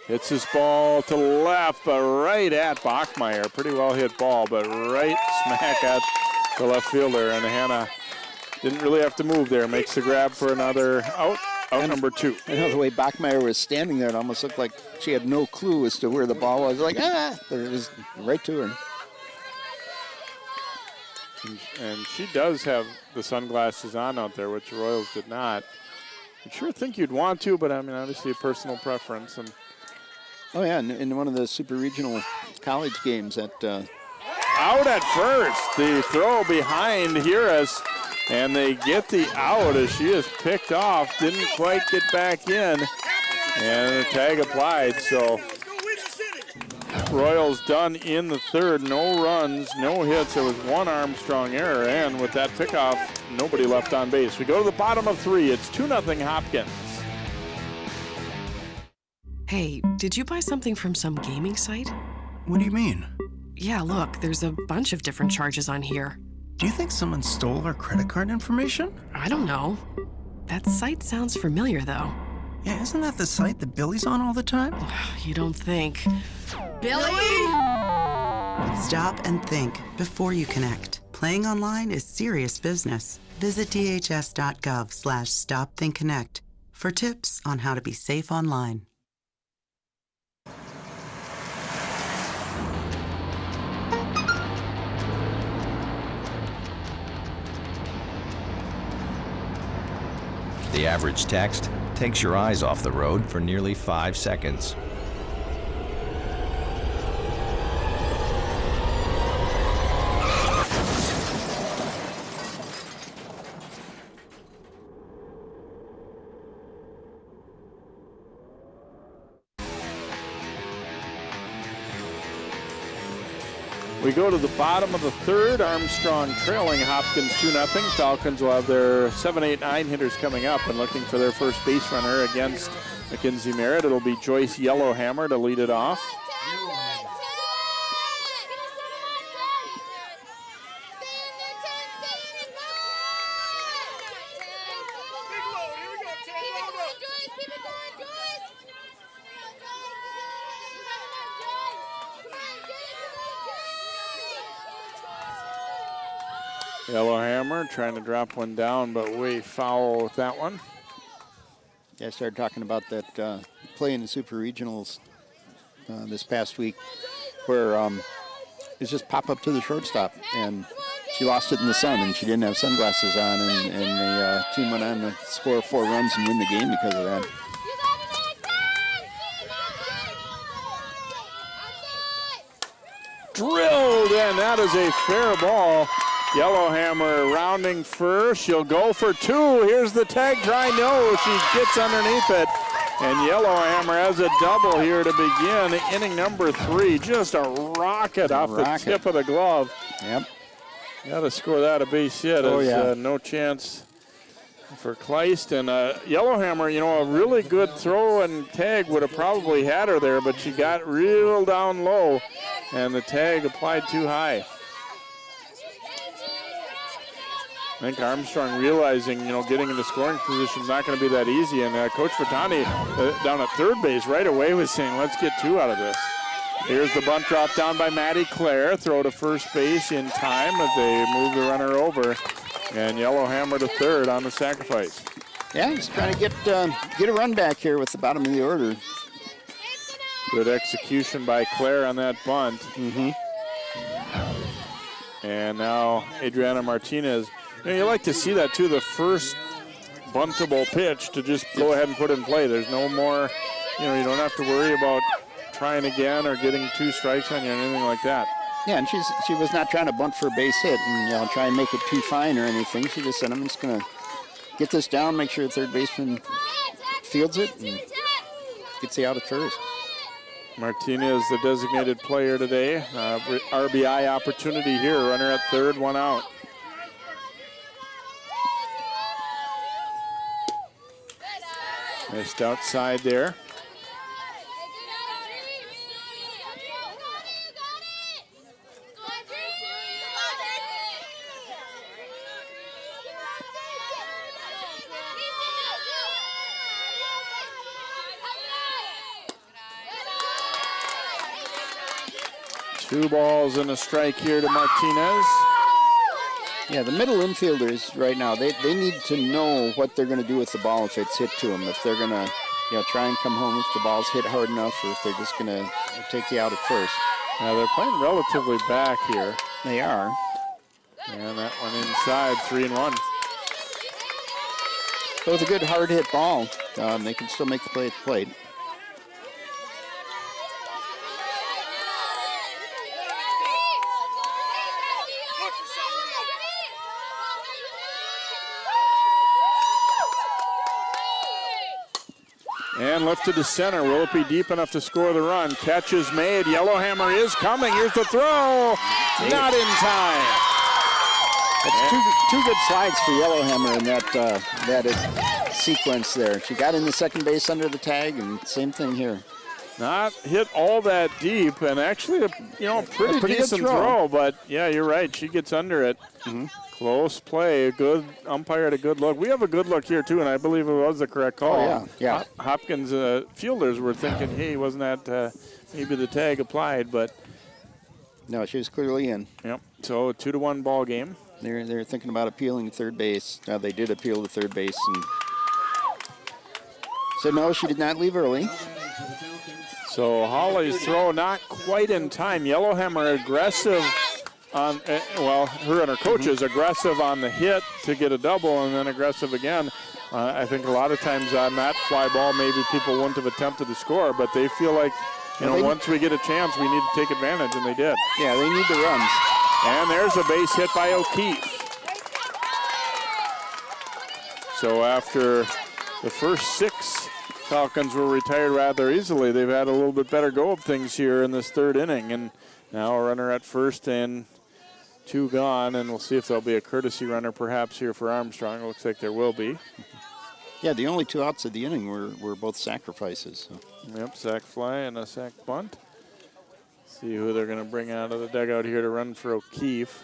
Hits his ball to left, but right at Bachmeyer. Pretty well hit ball, but right smack at the left fielder. And Hannah didn't really have to move there. Makes the grab for another out number 2. I know the way Bachmeyer was standing there, it almost looked like she had no clue as to where the ball was. Like, but it was right to her. And she does have the sunglasses on out there, which the Royals did not. I sure think you'd want to, but I mean, obviously a personal preference. And oh yeah, in one of the super regional college games at out at first, the throw behind Harris, and they get the out as she is picked off, didn't quite get back in, and the tag applied. So Royals done in the third, no runs, no hits. There was one Armstrong error, and with that pickoff, nobody left on base. We go to the bottom of 3. It's 2-0 Hopkins. Hey, did you buy something from some gaming site? What do you mean? Yeah, look, there's a bunch of different charges on here. Do you think someone stole our credit card information? I don't know. That site sounds familiar, though. Yeah, isn't that the site that Billy's on all the time? You don't think. Billy! Stop and think before you connect. Playing online is serious business. Visit dhs.gov/stopthinkconnect for tips on how to be safe online. The average text takes your eyes off the road for nearly 5 seconds. We go to the bottom of the third. Armstrong trailing Hopkins 2-0. Falcons will have their 7, 8, 9 hitters coming up and looking for their first base runner against Mackenzie Merritt. It'll be Joyce Yellowhammer to lead it off. Yellowhammer trying to drop one down, but way foul with that one. Yeah, I started talking about that play in the Super Regionals this past week where it's just pop up to the shortstop, and she lost it in the sun, and she didn't have sunglasses on, and the team went on to score 4 runs and win the game because of that. Drilled in. That is a fair ball. Yellowhammer rounding first. She'll go for 2. Here's the tag try. No, she gets underneath it. And Yellowhammer has a double here to begin inning number 3. Just a rocket off the tip of the glove. Yep. Got to score that a base hit. Oh, yeah. No chance for Kleist. And Yellowhammer, a really good throw and tag would have probably had her there, but she got real down low, and the tag applied too high. I think Armstrong realizing, getting into scoring position is not going to be that easy. And Coach Fertani down at third base right away was saying, let's get 2 out of this. Here's the bunt drop down by Maddie Clare. Throw to first base in time as they move the runner over. And Yellowhammer to third on the sacrifice. Yeah, he's trying to get a run back here with the bottom of the order. Good execution by Clare on that bunt. Mm-hmm. And now Adriana Martinez. You like to see that too, the first buntable pitch to just go ahead and put in play. There's no more, you don't have to worry about trying again or getting 2 strikes on you or anything like that. Yeah, and she was not trying to bunt for a base hit and try and make it too fine or anything. She just said, I'm just going to get this down, make sure the third baseman fields it, and gets the out at first. Martinez, the designated player today. RBI opportunity here. Runner at third, 1 out. Missed outside there. Two balls and a strike here to Martinez. Yeah, the middle infielders right now, they need to know what they're going to do with the ball if it's hit to them. If they're going to try and come home if the ball's hit hard enough, or if they're just going to take the out at first. Now they're playing relatively back here. They are. And that one inside, 3-1. So with a good hard hit ball, they can still make the play at the plate. And lifted to center. Will it be deep enough to score the run? Catch is made. Yellowhammer is coming. Here's the throw. Not in time. That's two good slides for Yellowhammer in that sequence there. She got in the second base under the tag, and same thing here. Not hit all that deep, and actually, a pretty decent throw. But yeah, you're right. She gets under it. Close play. Good umpire had a good look. We have a good look here too, and I believe it was the correct call. Oh, yeah. Hopkins fielders were thinking, hey, wasn't that maybe the tag applied? But no, she was clearly in. Yep. So a 2-1 ball game. They're thinking about appealing to third base. They did appeal to third base, and so no, she did not leave early. So Holly's throw not quite in time. Yellowhammer aggressive on, her and her coach is aggressive on the hit to get a double, and then aggressive again. I think a lot of times on that fly ball, maybe people wouldn't have attempted to score, but they feel like, once we get a chance, we need to take advantage, and they did. Yeah, they need the runs. And there's a base hit by O'Keefe. So after the first 6 Falcons were retired rather easily, they've had a little bit better go of things here in this 3rd inning. And now a runner at first and 2 gone, and we'll see if there'll be a courtesy runner perhaps here for Armstrong. It looks like there will be. Yeah, the only 2 outs of the inning were both sacrifices. So. Yep, sac fly and a sac bunt. See who they're going to bring out of the dugout here to run for O'Keefe.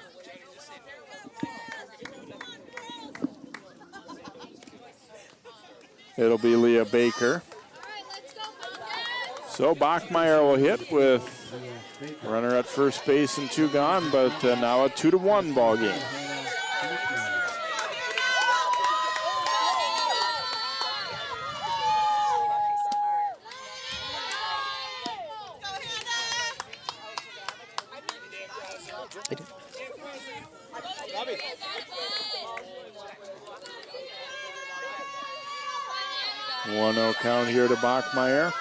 It'll be Leah Baker. So Bachmeyer will hit with a runner at first base and 2 gone, but now a 2-1 ball game. One-0 count here to Bachmeyer.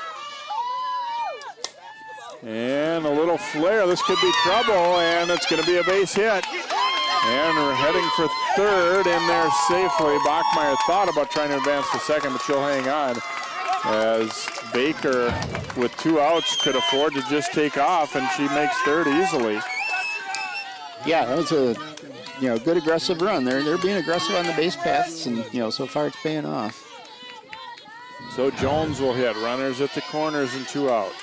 And a little flare. This could be trouble, and it's going to be a base hit. And we're heading for 3rd in there safely. Bachmeyer thought about trying to advance to 2nd, but she'll hang on, as Baker, with 2 outs, could afford to just take off, and she makes 3rd easily. Yeah, that was a good aggressive run. They're being aggressive on the base paths, and so far it's paying off. So Jones will hit. Runners at the corners and 2 out.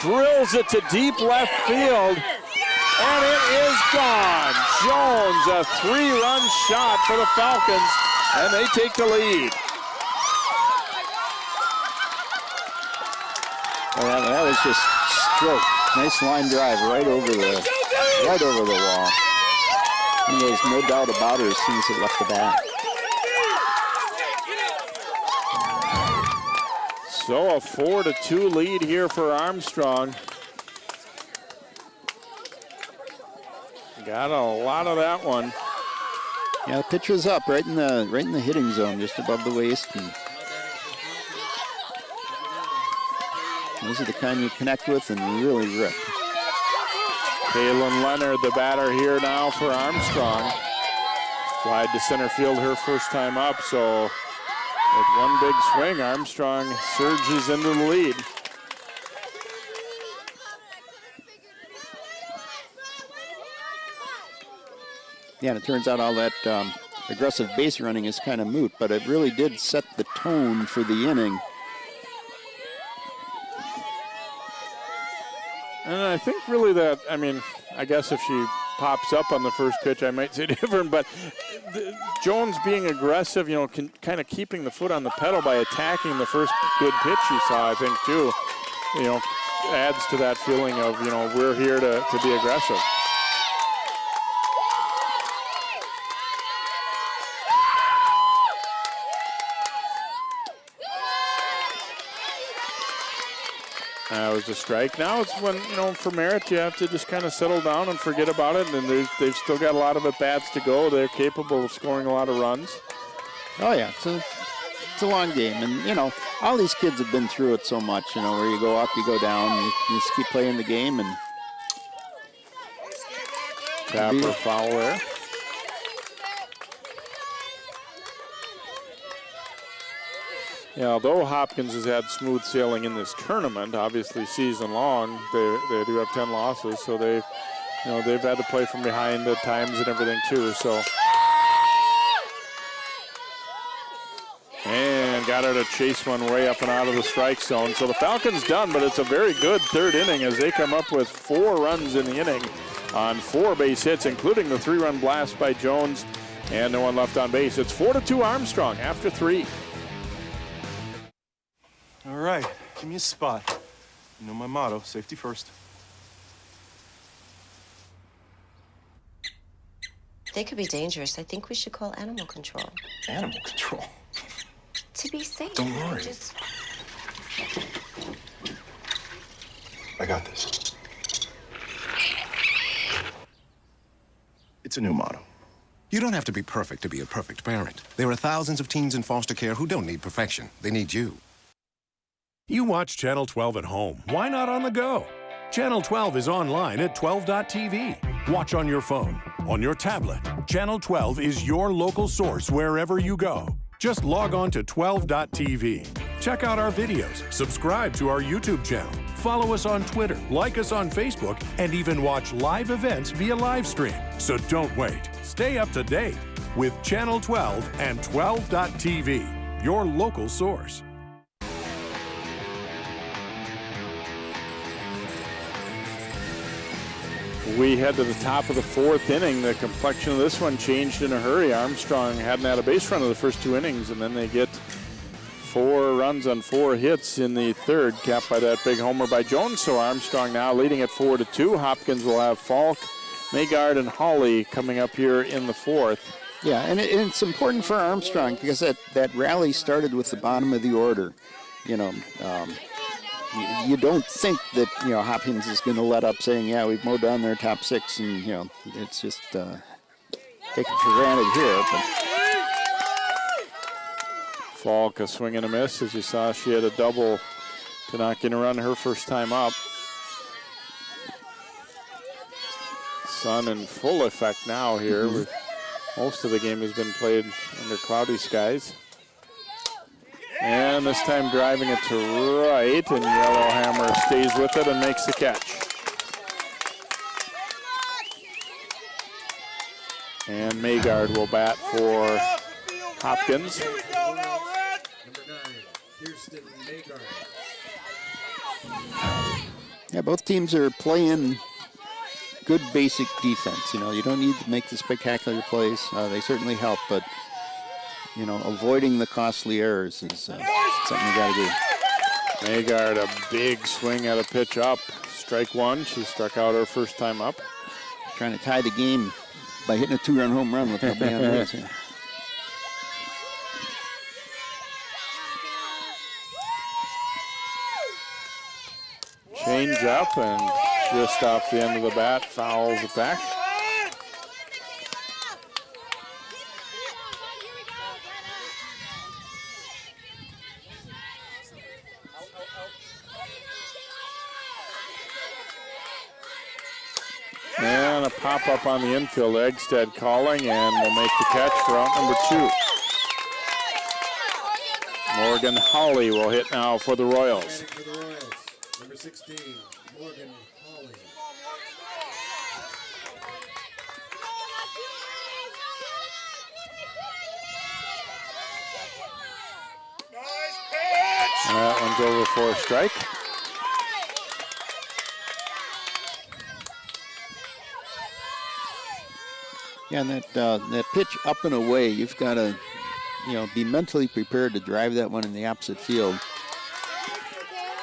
Drills it to deep left field, and it is gone. Jones, a 3-run shot for the Falcons, and they take the lead. Well, that was just stroke. Nice line drive right over the wall. And there's no doubt about her as soon as it left the bat. So a 4-2 lead here for Armstrong. Got a lot of that one. Yeah, the pitch was up right in the hitting zone, just above the waist. And those are the kind you connect with and really rip. Kaylin Leonard, the batter here now for Armstrong. Flied to center field her first time up, so with one big swing, Armstrong surges into the lead. Yeah, and it turns out all that aggressive base running is kind of moot, but it really did set the tone for the inning. And I think really that, I guess if she pops up on the first pitch, I might say different, but Jones being aggressive, kind of keeping the foot on the pedal by attacking the first good pitch you saw, I think, too, adds to that feeling of, we're here to be aggressive. That was a strike. Now it's when, for Merritt, you have to just kind of settle down and forget about it. And they've still got a lot of at-bats to go. They're capable of scoring a lot of runs. Oh, yeah. It's a long game. And, all these kids have been through it so much, where you go up, you go down, you just keep playing the game. And Tapper foul there. Yeah, although Hopkins has had smooth sailing in this tournament, obviously season long, they do have 10 losses, so they've had to play from behind at times and everything too. So got her to chase one way up and out of the strike zone. So the Falcons done, but it's a very good third inning as they come up with 4 runs in the inning on 4 base hits, including the 3-run blast by Jones, and no one left on base. It's 4-2 Armstrong after 3. All right, give me a spot. You know my motto, safety first. They could be dangerous. I think we should call animal control. Animal control? To be safe. Don't worry. Just... I got this. It's a new motto. You don't have to be perfect to be a perfect parent. There are thousands of teens in foster care who don't need perfection. They need you. You watch Channel 12 at home. Why not on the go? Channel 12 is online at 12.tv. Watch on your phone, on your tablet. Channel 12 is your local source wherever you go. Just log on to 12.tv. Check out our videos, subscribe to our YouTube channel, follow us on Twitter, like us on Facebook, and even watch live events via live stream. So don't wait. Stay up to date with Channel 12 and 12.tv, your local source. We head to the top of the 4th inning. The complexion of this one changed in a hurry. Armstrong hadn't had a base run of the first 2 innings, and then they get 4 runs on 4 hits in the 3rd, capped by that big homer by Jones. So Armstrong now leading at 4-2. Hopkins will have Falk, Maygard, and Hawley coming up here in the 4th. Yeah, and it's important for Armstrong because that rally started with the bottom of the order. You know, you don't think that, you know, Hopkins is going to let up saying, yeah, we've mowed down their top 6, and, you know, it's just taken for granted here. But Falk, a swing and a miss. As you saw, she had a double to not get a run her first time up. Sun in full effect now here. With most of the game has been played under cloudy skies. And this time driving it to right, and Yellowhammer stays with it and makes the catch. And Maygard will bat for Hopkins. Yeah, both teams are playing good basic defense. You know, you don't need to make the spectacular plays. They certainly help, but you know, avoiding the costly errors is something you got to do. Maygard, a big swing at a pitch up. Strike 1. She struck out her first time up. Trying to tie the game by hitting a 2-run home run with nobody on base. Change up and just off the end of the bat, fouls it back. And a pop-up on the infield. Eggstead calling, and will make the catch for out number 2. Morgan Hawley will hit now for the Royals. Number 16, Morgan Hawley. That one's over for a strike. Yeah, and that pitch up and away, you've got to, you know, be mentally prepared to drive that one in the opposite field.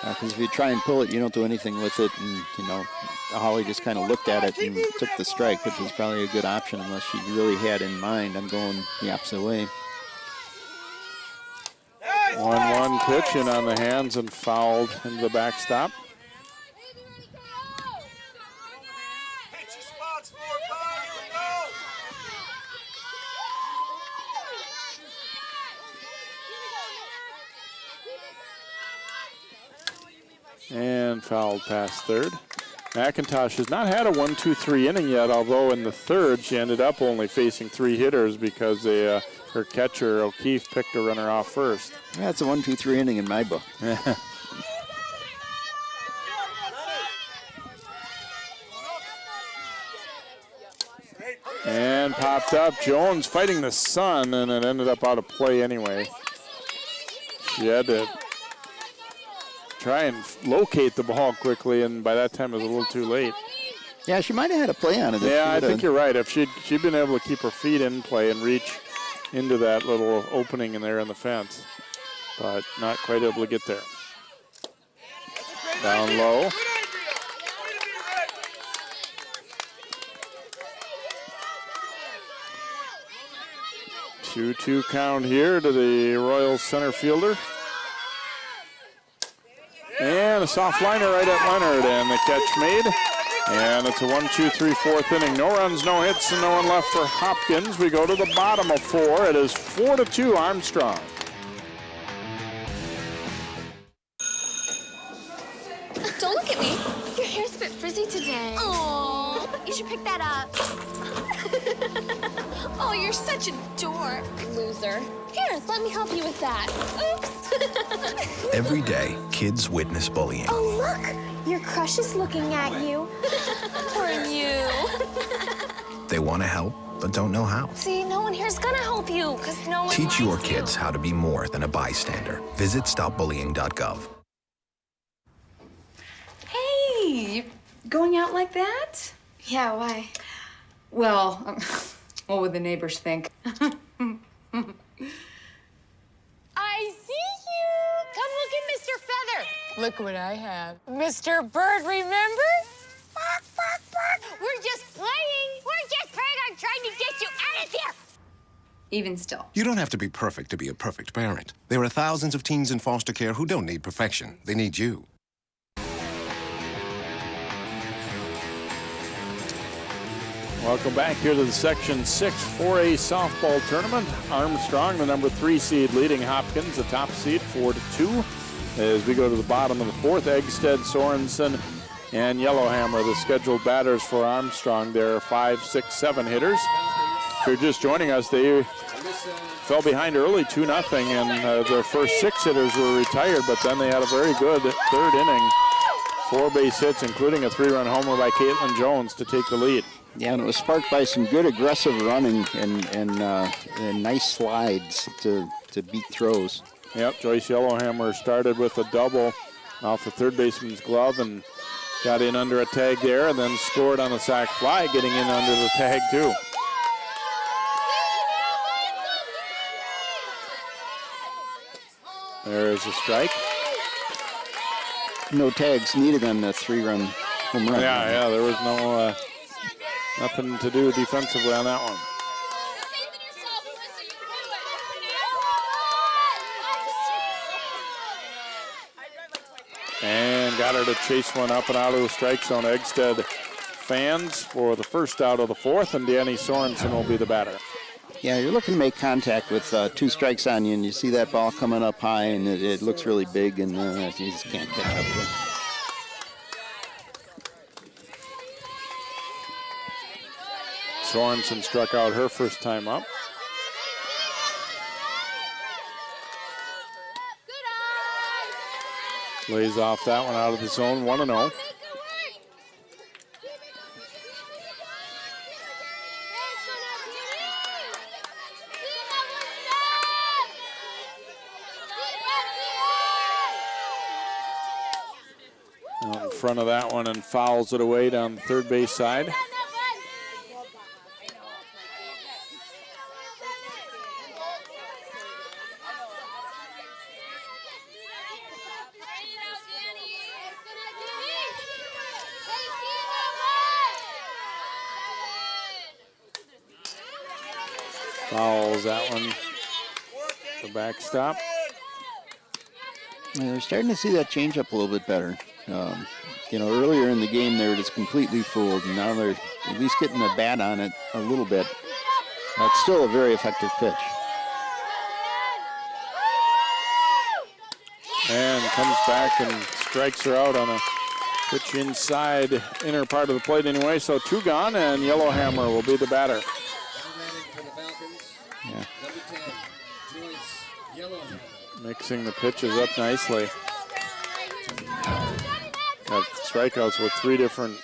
Because if you try and pull it, you don't do anything with it. And, you know, Holly just kind of looked at it and took the strike, which was probably a good option unless she really had in mind, I'm going the opposite way. 1-1 pitch in on the hands and fouled into the backstop. And fouled past third. McIntosh has not had a 1-2-3 inning yet, although in the 3rd she ended up only facing 3 hitters because her catcher, O'Keefe, picked a runner off first. That's a 1-2-3 inning in my book. And popped up. Jones fighting the sun, and it ended up out of play anyway. She had to try and locate the ball quickly, and by that time it was a little too late. Yeah, she might have had a play on it. Yeah, I think you're right. If she'd been able to keep her feet in play and reach into that little opening in there in the fence, but not quite able to get there. Down low. Two-two count here to the Royals center fielder. And a soft liner right at Leonard, and the catch made. And it's a 1-2-3 fourth inning. No runs, no hits, and no one left for Hopkins. We go to the bottom of 4. It is 4-2 Armstrong. Don't look at me. Your hair's a bit frizzy today. Oh, you should pick that up. Oh, you're such a dork. Loser. Here, let me help you with that. Oops. Every day, kids witness bullying. Oh, look. Your crush is looking at you. Poor you. They want to help, but don't know how. See, no one here's gonna help you, because no one Teach your likes you. kids how to be more than a bystander. Visit stopbullying.gov. Hey, you going out like that? Yeah, why? Well, what would the neighbors think? I see you! Come look at Mr. Feather. Look what I have. Mr. Bird, remember? Bark, bark, bark. We're just playing. We're just playing on trying to get you out of here. Even still. You don't have to be perfect to be a perfect parent. There are thousands of teens in foster care who don't need perfection. They need you. Welcome back here to the Section 6 4A softball tournament. Armstrong, the number 3 seed, leading Hopkins, the top seed, 4-2. As we go to the bottom of the 4th, Eggstead, Sorensen, and Yellowhammer, the scheduled batters for Armstrong. There are 5, 6, 7 hitters. If you're just joining us, they fell behind early 2-0, and their first 6 hitters were retired, but then they had a very good third inning. 4 base hits, including a 3-run homer by Caitlin Jones to take the lead. Yeah, and it was sparked by some good aggressive running and nice slides to beat throws. Yep, Joyce Yellowhammer started with a double off the third baseman's glove and got in under a tag there, and then scored on a sac fly, getting in under the tag too. There is a strike. No tags needed on the 3-run home run. Yeah, there was no nothing to do defensively on that one. And got her to chase one up and out of the strike zone. Eggstead fans for the first out of the 4th, and Danny Sorensen will be the batter. Yeah, you're looking to make contact with 2 strikes on you, and you see that ball coming up high, and it looks really big, and you just can't catch up with it. Sorensen struck out her first time up. Lays off that one out of the zone, 1-0. Out in front of that one and fouls it away down the third base side. Fouls that one, the backstop. They're starting to see that change up a little bit better. Earlier in the game they were just completely fooled, and now they're at least getting a bat on it a little bit. That's still a very effective pitch. And comes back and strikes her out on a pitch inside, inner part of the plate anyway. So 2 gone, and Yellowhammer will be the batter. Yeah. Mixing the pitches up nicely. Got strikeouts with 3 different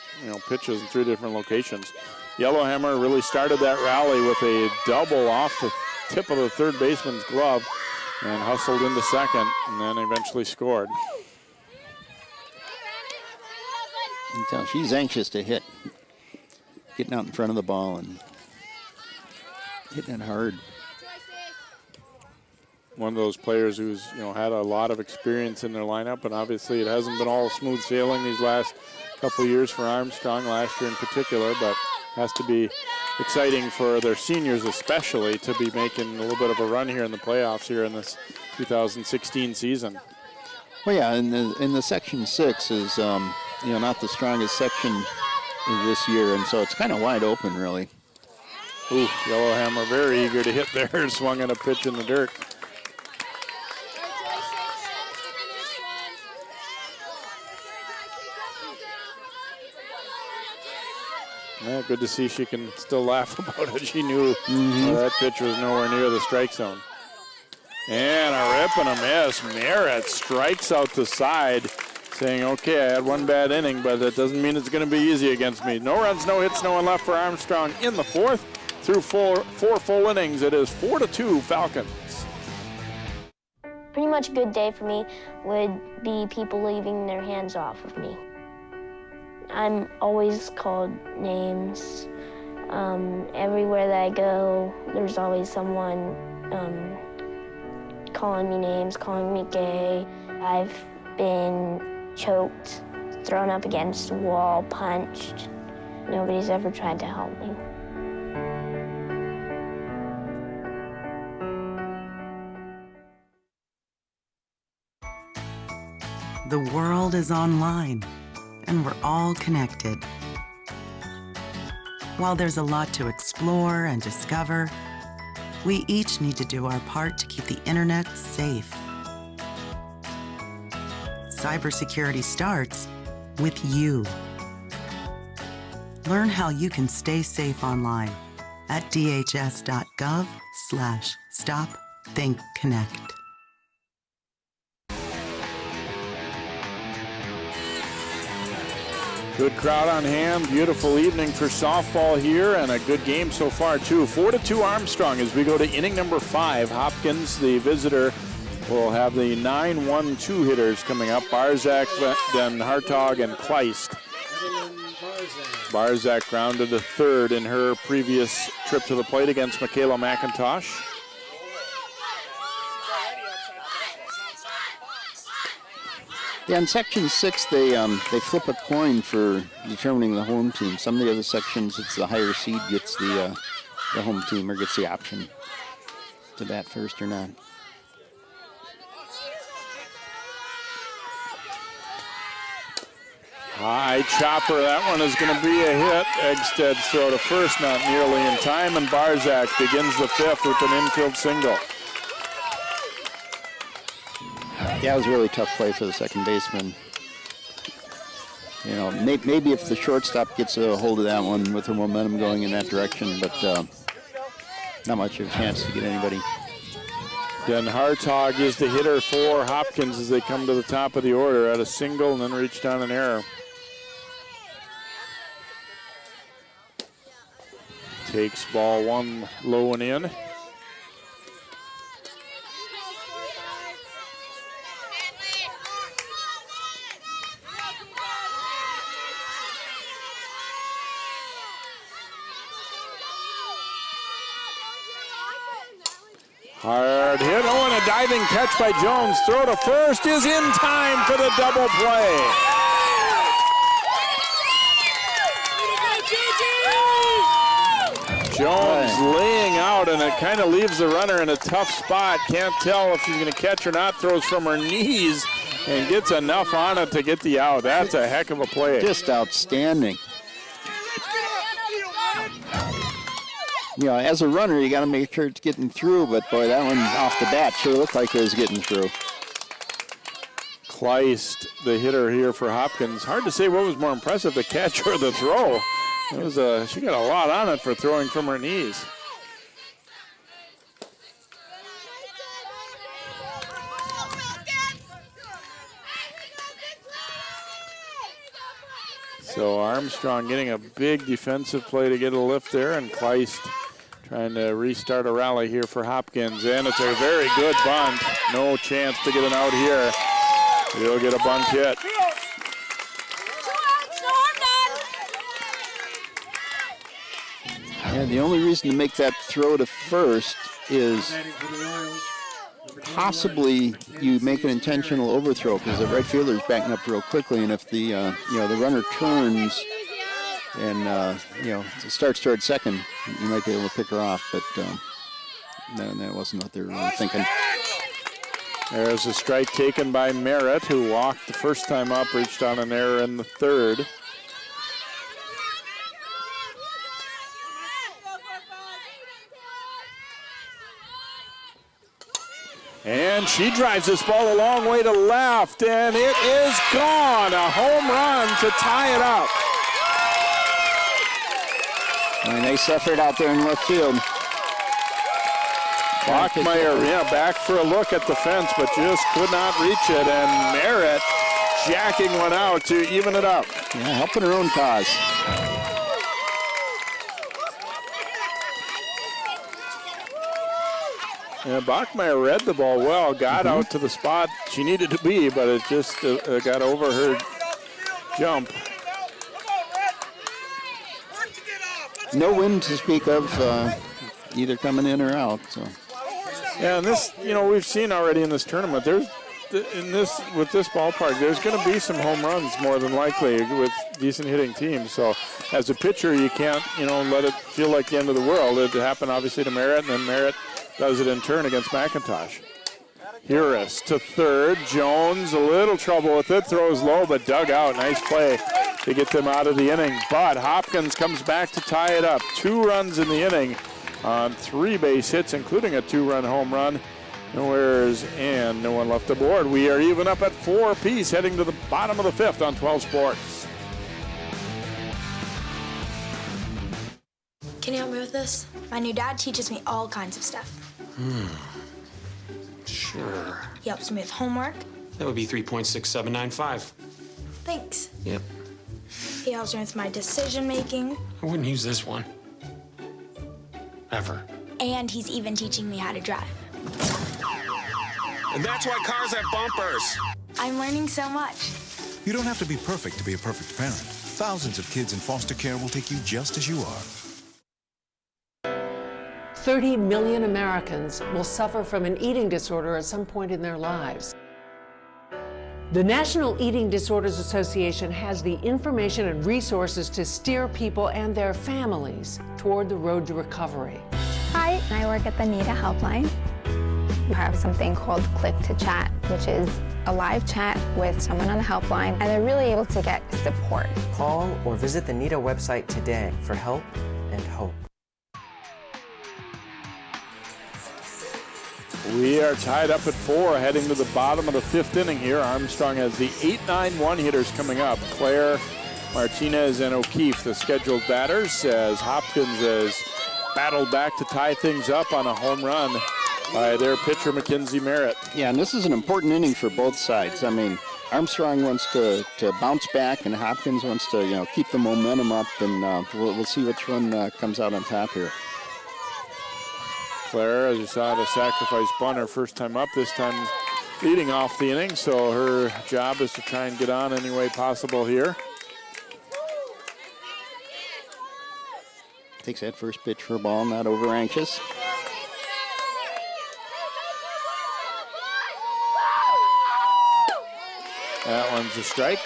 pitches in 3 different locations. Yellowhammer really started that rally with a double off the tip of the third baseman's glove. and hustled into second, and then eventually scored. You can tell she's anxious to hit, getting out in front of the ball and hitting it hard. One of those players who's had a lot of experience in their lineup, and obviously it hasn't been all smooth sailing these last couple of years for Armstrong, last year in particular, but has to be exciting for their seniors especially to be making a little bit of a run here in the playoffs here in this 2016 season. Well, yeah, in the Section 6 is not the strongest section this year, and so it's kind of wide open, really. Ooh, Yellowhammer very eager to hit there, swung at a pitch in the dirt. Yeah, good to see she can still laugh about it. She knew that pitch was nowhere near the strike zone. And a rip and a miss. Merritt strikes out the side, saying, okay, I had one bad inning, but that doesn't mean it's going to be easy against me. No runs, no hits, no one left for Armstrong in the fourth. Through four full innings, it is 4-2 Falcons. Pretty much a good day for me would be people leaving their hands off of me. I'm always called names. Everywhere that I go, there's always someone calling me names, calling me gay. I've been choked, thrown up against the wall, punched. Nobody's ever tried to help me. The world is online, and we're all connected. While there's a lot to explore and discover, we each need to do our part to keep the internet safe. Cybersecurity starts with you. Learn how you can stay safe online at dhs.gov/stopthinkconnect. Good crowd on hand, beautiful evening for softball here, and a good game so far too. 4-2 Armstrong as we go to inning number 5. Hopkins, the visitor, will have the 9-1-2 hitters coming up. Barzak, then Hartog, and Kleist. Barzak grounded to third in her previous trip to the plate against Michaela McIntosh. Yeah, in Section 6, they flip a coin for determining the home team. Some of the other sections, it's the higher seed gets the home team or gets the option to bat first or not. High chopper, that one is going to be a hit. Eggsted's throw to first, not nearly in time, and Barzak begins the fifth with an infield single. Yeah, it was a really tough play for the second baseman. Maybe if the shortstop gets a hold of that one with her momentum going in that direction, but not much of a chance to get anybody. Then Hartog is the hitter for Hopkins as they come to the top of the order at a single and then reach down an error. Takes ball one low and in. Hard hit. Oh, and a diving catch by Jones. Throw to first is in time for the double play. Jones laying out, and it kind of leaves the runner in a tough spot. Can't tell if she's going to catch or not. Throws from her knees and gets enough on it to get the out. That's a heck of a play. Just outstanding. As a runner, you got to make sure it's getting through, but boy, that one off the bat sure looked like it was getting through. Kleist, the hitter here for Hopkins. Hard to say what was more impressive, the catch or the throw. It was she got a lot on it for throwing from her knees. So Armstrong getting a big defensive play to get a lift there, and Kleist Trying to restart a rally here for Hopkins, and it's a very good bunt. No chance to get an out here. He'll get a bunt hit. Yeah, the only reason to make that throw to first is possibly you make an intentional overthrow because the right fielder is backing up real quickly, and if the the runner turns and starts towards second, you might be able to pick her off, but no, that wasn't what they were really thinking. There's a strike taken by Merritt, who walked the first time up, reached on an error in the third. And she drives this ball a long way to left, and it is gone. A home run to tie it up. A nice effort out there in left field. Bachmeyer, back for a look at the fence, but just could not reach it, and Merritt jacking one out to even it up. Yeah, helping her own cause. Yeah, Bachmeyer read the ball well, got out to the spot she needed to be, but it just got over her jump. No wind to speak of, either coming in or out. So. Yeah, and this, we've seen already in this tournament. With this ballpark, there's going to be some home runs more than likely with decent hitting teams. So, as a pitcher, you can't, let it feel like the end of the world. It happened obviously to Merritt, and then Merritt does it in turn against McIntosh. Harris to third. Jones, a little trouble with it. Throws low, but dug out. Nice play to get them out of the inning. But Hopkins comes back to tie it up. 2 runs in the inning on 3 base hits, including a 2-run home run. No errors and no one left aboard. We are even up at 4 apiece, heading to the bottom of the 5th on 12 Sports. Can you help me with this? My new dad teaches me all kinds of stuff. Sure. He helps me with homework. That would be 3.6795. Thanks. Yep. He helps me with my decision making. I wouldn't use this one. Ever. And he's even teaching me how to drive. And that's why cars have bumpers. I'm learning so much. You don't have to be perfect to be a perfect parent. Thousands of kids in foster care will take you just as you are. 30 million Americans will suffer from an eating disorder at some point in their lives. The National Eating Disorders Association has the information and resources to steer people and their families toward the road to recovery. Hi, I work at the NIDA helpline. We have something called Click to Chat, which is a live chat with someone on the helpline, and they're really able to get support. Call or visit the NIDA website today for help and hope. We are tied up at 4, heading to the bottom of the 5th inning here. Armstrong has the 8-9-1 hitters coming up. Claire, Martinez, and O'Keefe, the scheduled batters, as Hopkins has battled back to tie things up on a home run by their pitcher, Mackenzie Merritt. Yeah, and this is an important inning for both sides. I mean, Armstrong wants to bounce back, and Hopkins wants to, keep the momentum up, and we'll see which one comes out on top here. Claire, as you saw, the sacrifice bunt her first time up, this time leading off the inning, so her job is to try and get on any way possible here. Takes that first pitch for a ball, not over anxious. That one's a strike.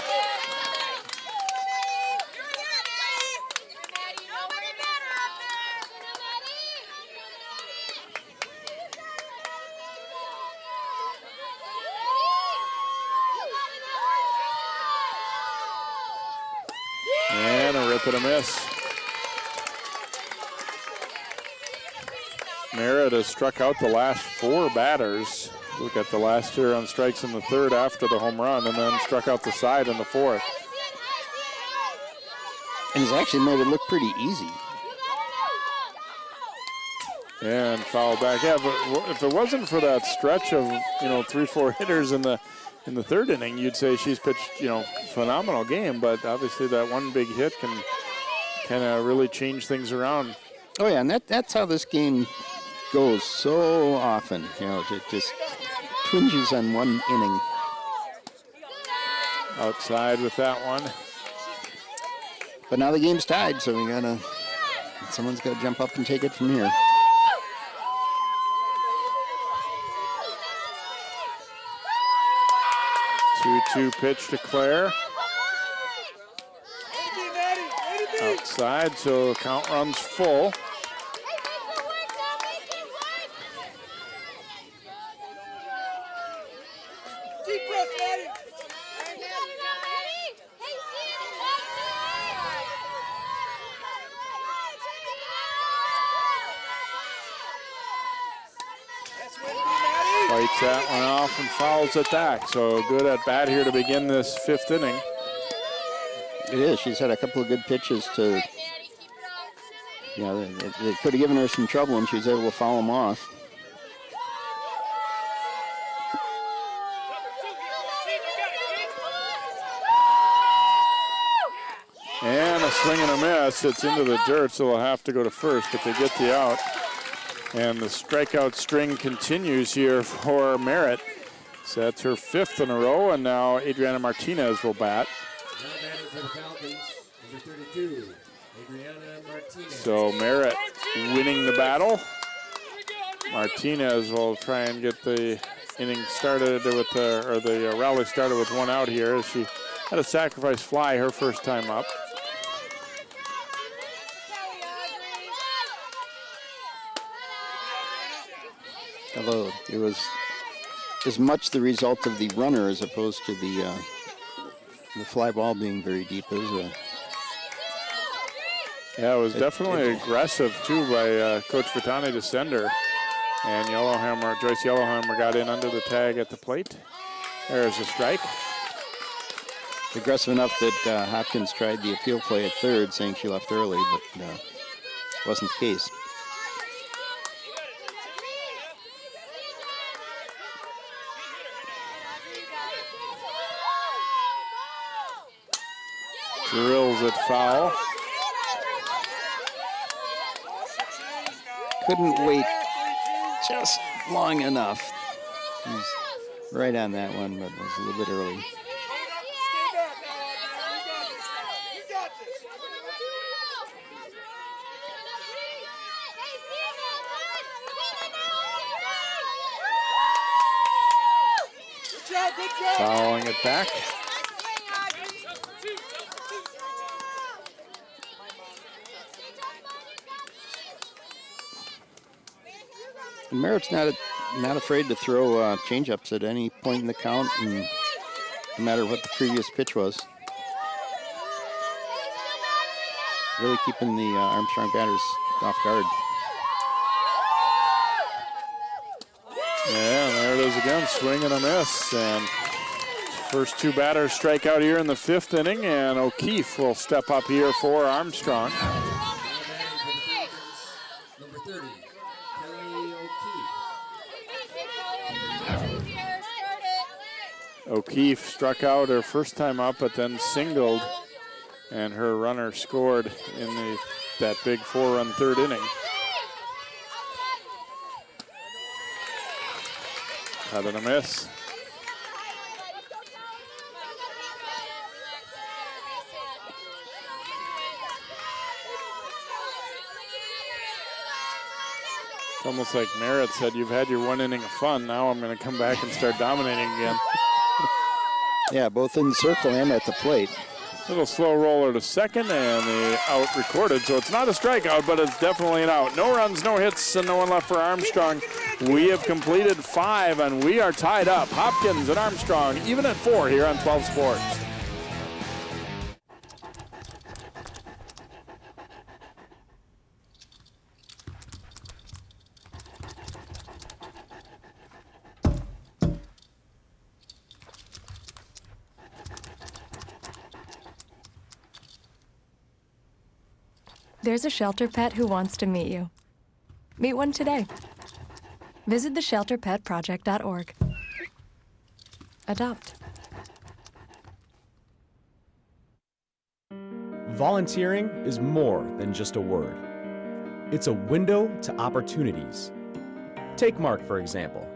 And a rip and a miss. Merritt has struck out the last 4 batters. Look at the last here on strikes in the 3rd after the home run, and then struck out the side in the 4th. And he's actually made it look pretty easy. And fouled back. Yeah, but if it wasn't for that stretch of 3-4 hitters in the 3rd inning, you'd say she's pitched phenomenal game. But obviously that one big hit can kind of really change things around. Oh, yeah, and that's how this game goes so often. You know, it just twinges on one inning. Outside with that one. But now the game's tied, so someone's got to jump up and take it from here. Two pitch to Claire. Outside, so count runs full. Fights that one off and fouls it back. So good at bat here to begin this 5th inning. It is. She's had a couple of good pitches to, they could have given her some trouble, and she was able to foul them off. And a swing and a miss. It's into the dirt, so they'll have to go to first, but they get the out. And the strikeout string continues here for Merritt. So that's her 5th in a row, and now Adriana Martinez will bat. So Merritt winning the battle. Martinez will try and get the inning started with the rally started with 1 out here. She had a sacrifice fly her first time up. Although it was as much the result of the runner as opposed to the fly ball being very deep. Yeah, it was definitely aggressive, too, by Coach Vitani to send her. And Joyce Yellowhammer got in under the tag at the plate. There's a strike. Aggressive enough that Hopkins tried the appeal play at third, saying she left early, but wasn't the case. Drills it foul. Couldn't wait just long enough. He's right on that one, but it was a little bit early. Fouling it back. Merritt's not afraid to throw change-ups at any point in the count, and no matter what the previous pitch was. Really keeping the Armstrong batters off guard. Yeah, there it is again, swing and a miss. And first 2 batters strike out here in the 5th inning, and O'Keefe will step up here for Armstrong. O'Keefe struck out her first time up, but then singled, and her runner scored in that big 4-run 3rd inning. Cut and a miss. It's almost like Merritt said, you've had your 1 inning of fun, now I'm going to come back and start dominating again. Yeah, both in the circle and at the plate. Little slow roller to second, and the out recorded. So it's not a strikeout, but it's definitely an out. No runs, no hits, and no one left for Armstrong. We have completed 5, and we are tied up. Hopkins and Armstrong even at 4 here on 12 Sports. There's a shelter pet who wants to meet you. Meet one today. Visit theshelterpetproject.org. Adopt. Volunteering is more than just a word. It's a window to opportunities. Take Mark, for example.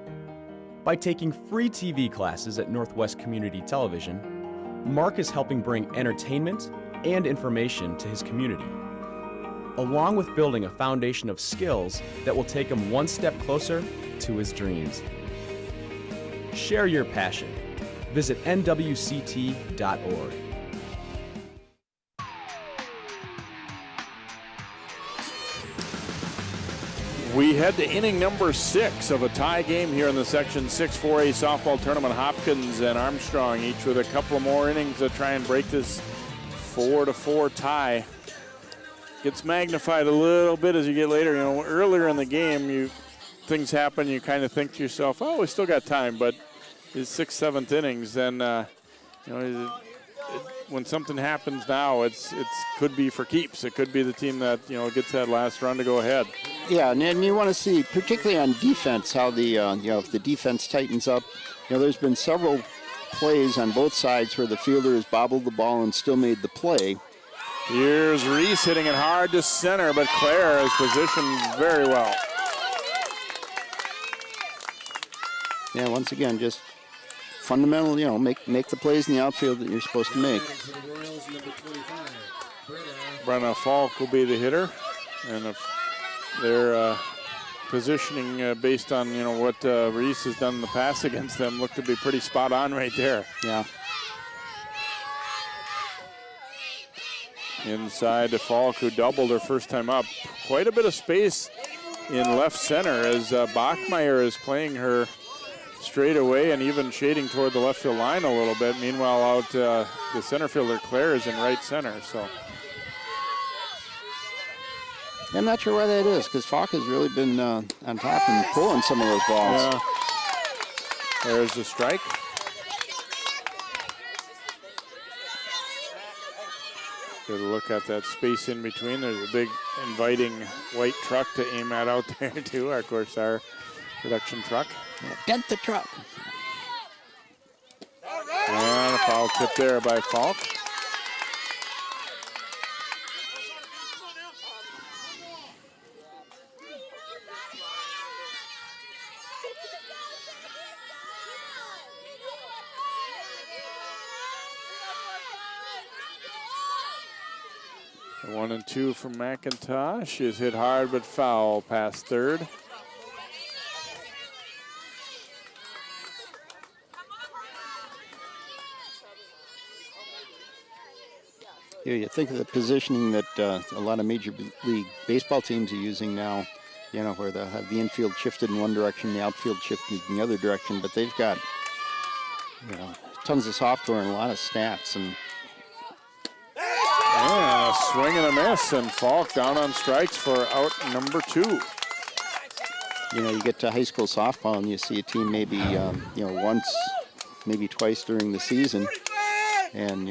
By taking free TV classes at Northwest Community Television, Mark is helping bring entertainment and information to his community, along with building a foundation of skills that will take him one step closer to his dreams. Share your passion. Visit nwct.org. We head to inning number 6 of a tie game here in the Section 6 4A softball tournament. Hopkins and Armstrong each with a couple more innings to try and break this 4-4 tie. Gets magnified a little bit as you get later. You know, earlier in the game, things happen. You kind of think to yourself, "Oh, we still got time." But it's 6th, 7th innings, then when something happens now, it's could be for keeps. It could be the team that gets that last run to go ahead. Yeah, and you want to see, particularly on defense, how the if the defense tightens up. There's been several plays on both sides where the fielder has bobbled the ball and still made the play. Here's Reese hitting it hard to center, but Claire is positioned very well. Yeah, once again, just fundamental, make the plays in the outfield that you're supposed to make. Brenna Falk will be the hitter, and if their positioning based on what Reese has done in the past against them look to be pretty spot on right there. Yeah. Inside to Falk, who doubled her first time up. Quite a bit of space in left center as Bachmeyer is playing her straight away and even shading toward the left field line a little bit. Meanwhile, out the center fielder Claire is in right center. So I'm not sure why that is, because Falk has really been on top and pulling some of those balls. Yeah. There's the strike. Good look at that space in between. There's a big inviting white truck to aim at out there too. Of course, our production truck. Yeah, dent the truck. And a foul tip there by Falk. The 1-2 from McIntosh is hit hard but foul past third. Yeah, you think of the positioning that a lot of Major League Baseball teams are using now, where they'll have the infield shifted in one direction, the outfield shifted in the other direction, but they've got, tons of software and a lot of stats. And a swing and a miss, and Falk down on strikes for out number 2. You get to high school softball and you see a team maybe, once, maybe twice during the season, and,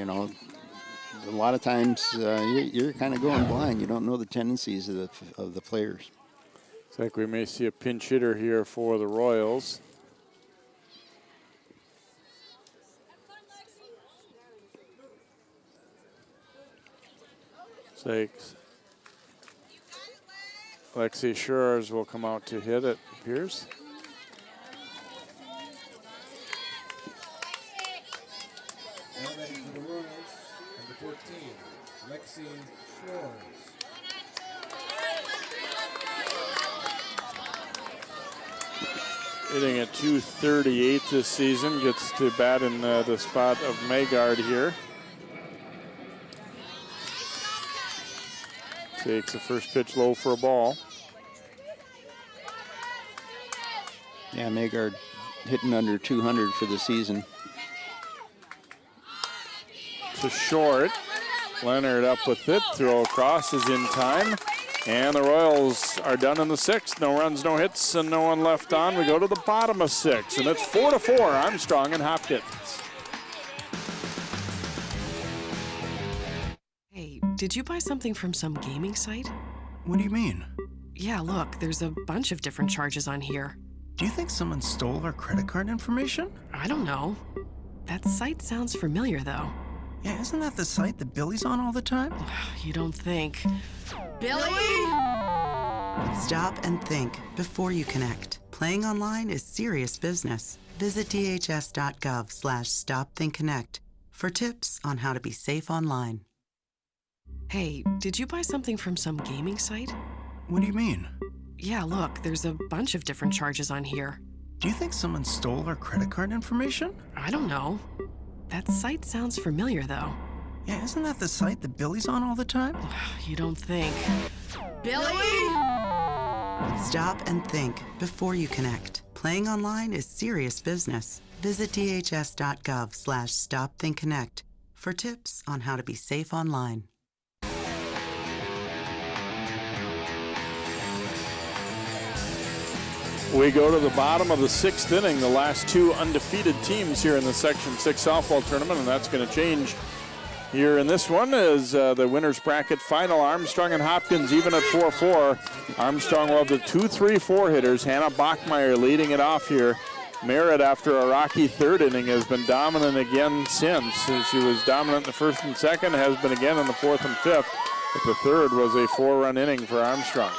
a lot of times you're kind of going blind. You don't know the tendencies of the players. Looks like we may see a pinch hitter here for the Royals. Lexi Schurz will come out to hit, it appears. Now ready for the Royals, number 14, Lexi Schurz. Hitting at .238 this season, gets to bat in the spot of Magard here. Takes the first pitch low for a ball. Yeah, Magard hitting under 200 for the season. To short. Leonard up with it. Throw across is in time. And the Royals are done in the 6th. No runs, no hits, and no one left on. We go to the bottom of 6, and it's 4-4. Armstrong and Hopkins. Hey, did you buy something from some gaming site? What do you mean? Yeah, look, there's a bunch of different charges on here. Do you think someone stole our credit card information? I don't know. That site sounds familiar, though. Yeah, isn't that the site that Billy's on all the time? You don't think. Billy! Stop and think before you connect. Playing online is serious business. Visit dhs.gov/stopthinkconnect for tips on how to be safe online. Hey, did you buy something from some gaming site? What do you mean? Yeah, look, there's a bunch of different charges on here. Do you think someone stole our credit card information? I don't know. That site sounds familiar, though. Yeah, isn't that the site that Billy's on all the time? You don't think. Billy! Stop and think before you connect. Playing online is serious business. Visit dhs.gov/stopthinkconnect for tips on how to be safe online. We go to the bottom of the 6th inning, the last two undefeated teams here in the Section 6 softball tournament, and that's going to change here in this one as the winner's bracket final. Armstrong and Hopkins even at 4-4. Armstrong will have the 2-3-4 hitters. Hannah Bachmeyer leading it off here. Merritt, after a rocky third inning, has been dominant again since. She was dominant in the first and second, has been again in the fourth and fifth, but the third was a 4-run inning for Armstrong.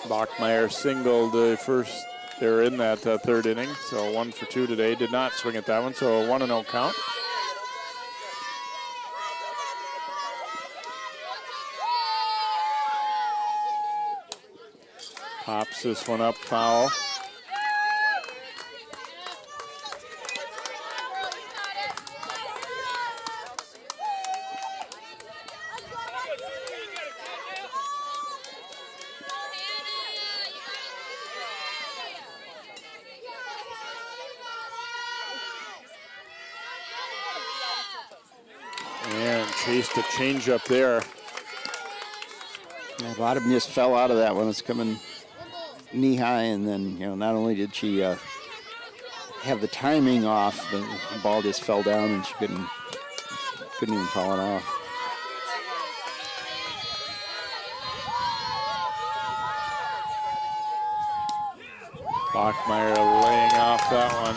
Bachmeyer singled the first there in that third inning, so 1 for 2 today. Did not swing at that one, so a 1-0 count. Pops this one up, foul. And chased a changeup there. Yeah, a lot of them just fell out of that one. It's coming knee high, and then not only did she have the timing off, the ball just fell down, and she couldn't even call it off. Bachmeyer laying off that one.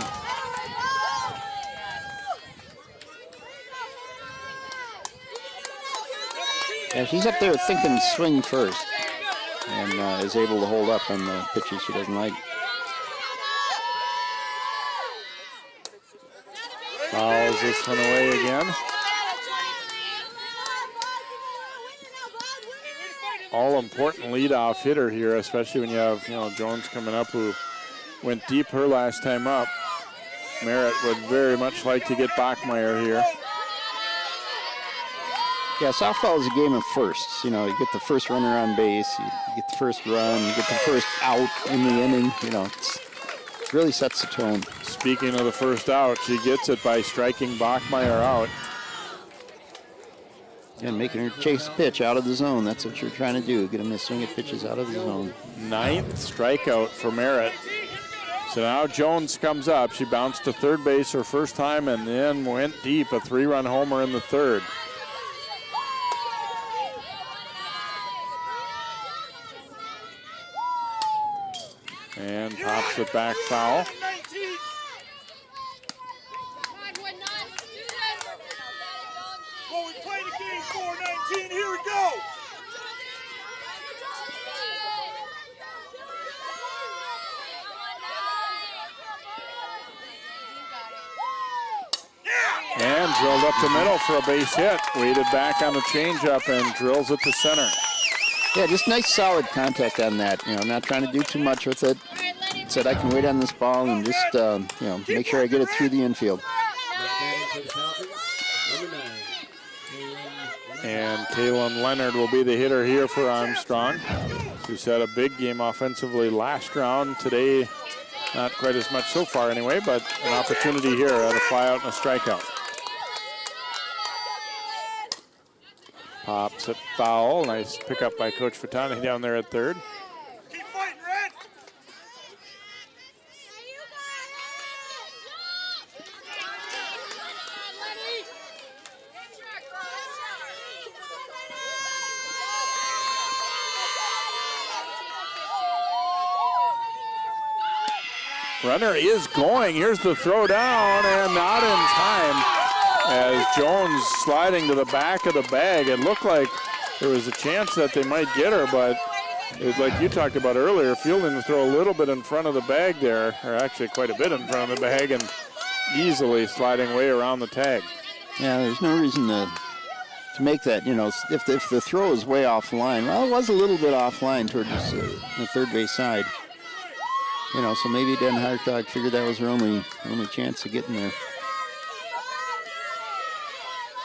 Yeah, she's up there thinking swing first, and is able to hold up on the pitches she doesn't like. Fouls this one away again. All important leadoff hitter here, especially when you have Jones coming up, who went deep her last time up. Merritt would very much like to get Bachmeyer here. Yeah, softball is a game of firsts. You get the first runner on base, you get the first run, you get the first out in the inning. It really sets the tone. Speaking of the first out, she gets it by striking Bachmeyer out. And making her chase a pitch out of the zone. That's what you're trying to do, get them to swing at pitches out of the zone. 9th strikeout for Merritt. So now Jones comes up. She bounced to third base her first time and then went deep, a 3-run homer in the third. And pops it back foul. Well, we played a game 4-19. Here we go. And drilled up the middle for a base hit. Waited back on the changeup and drills it to center. Yeah, just nice solid contact on that. Not trying to do too much with it. Said I can wait on this ball and just make sure I get it through the infield. And Kaylin Leonard will be the hitter here for Armstrong, who's had a big game offensively last round. Today, not quite as much so far anyway, but an opportunity here at a flyout and a strikeout. Pops it foul. Nice pickup by Coach Fatani down there at third. Keep fighting, Red. Runner is going. Here's the throw down, and not in time as Jones sliding to the back of the bag. It looked like there was a chance that they might get her, but like you talked about earlier, fielding the throw a little bit in front of the bag there, or actually quite a bit in front of the bag, and easily sliding way around the tag. Yeah, there's no reason to make that, if the throw is way offline. Well, it was a little bit offline towards the third base side. So maybe Den Hartog figured that was her only chance of getting there.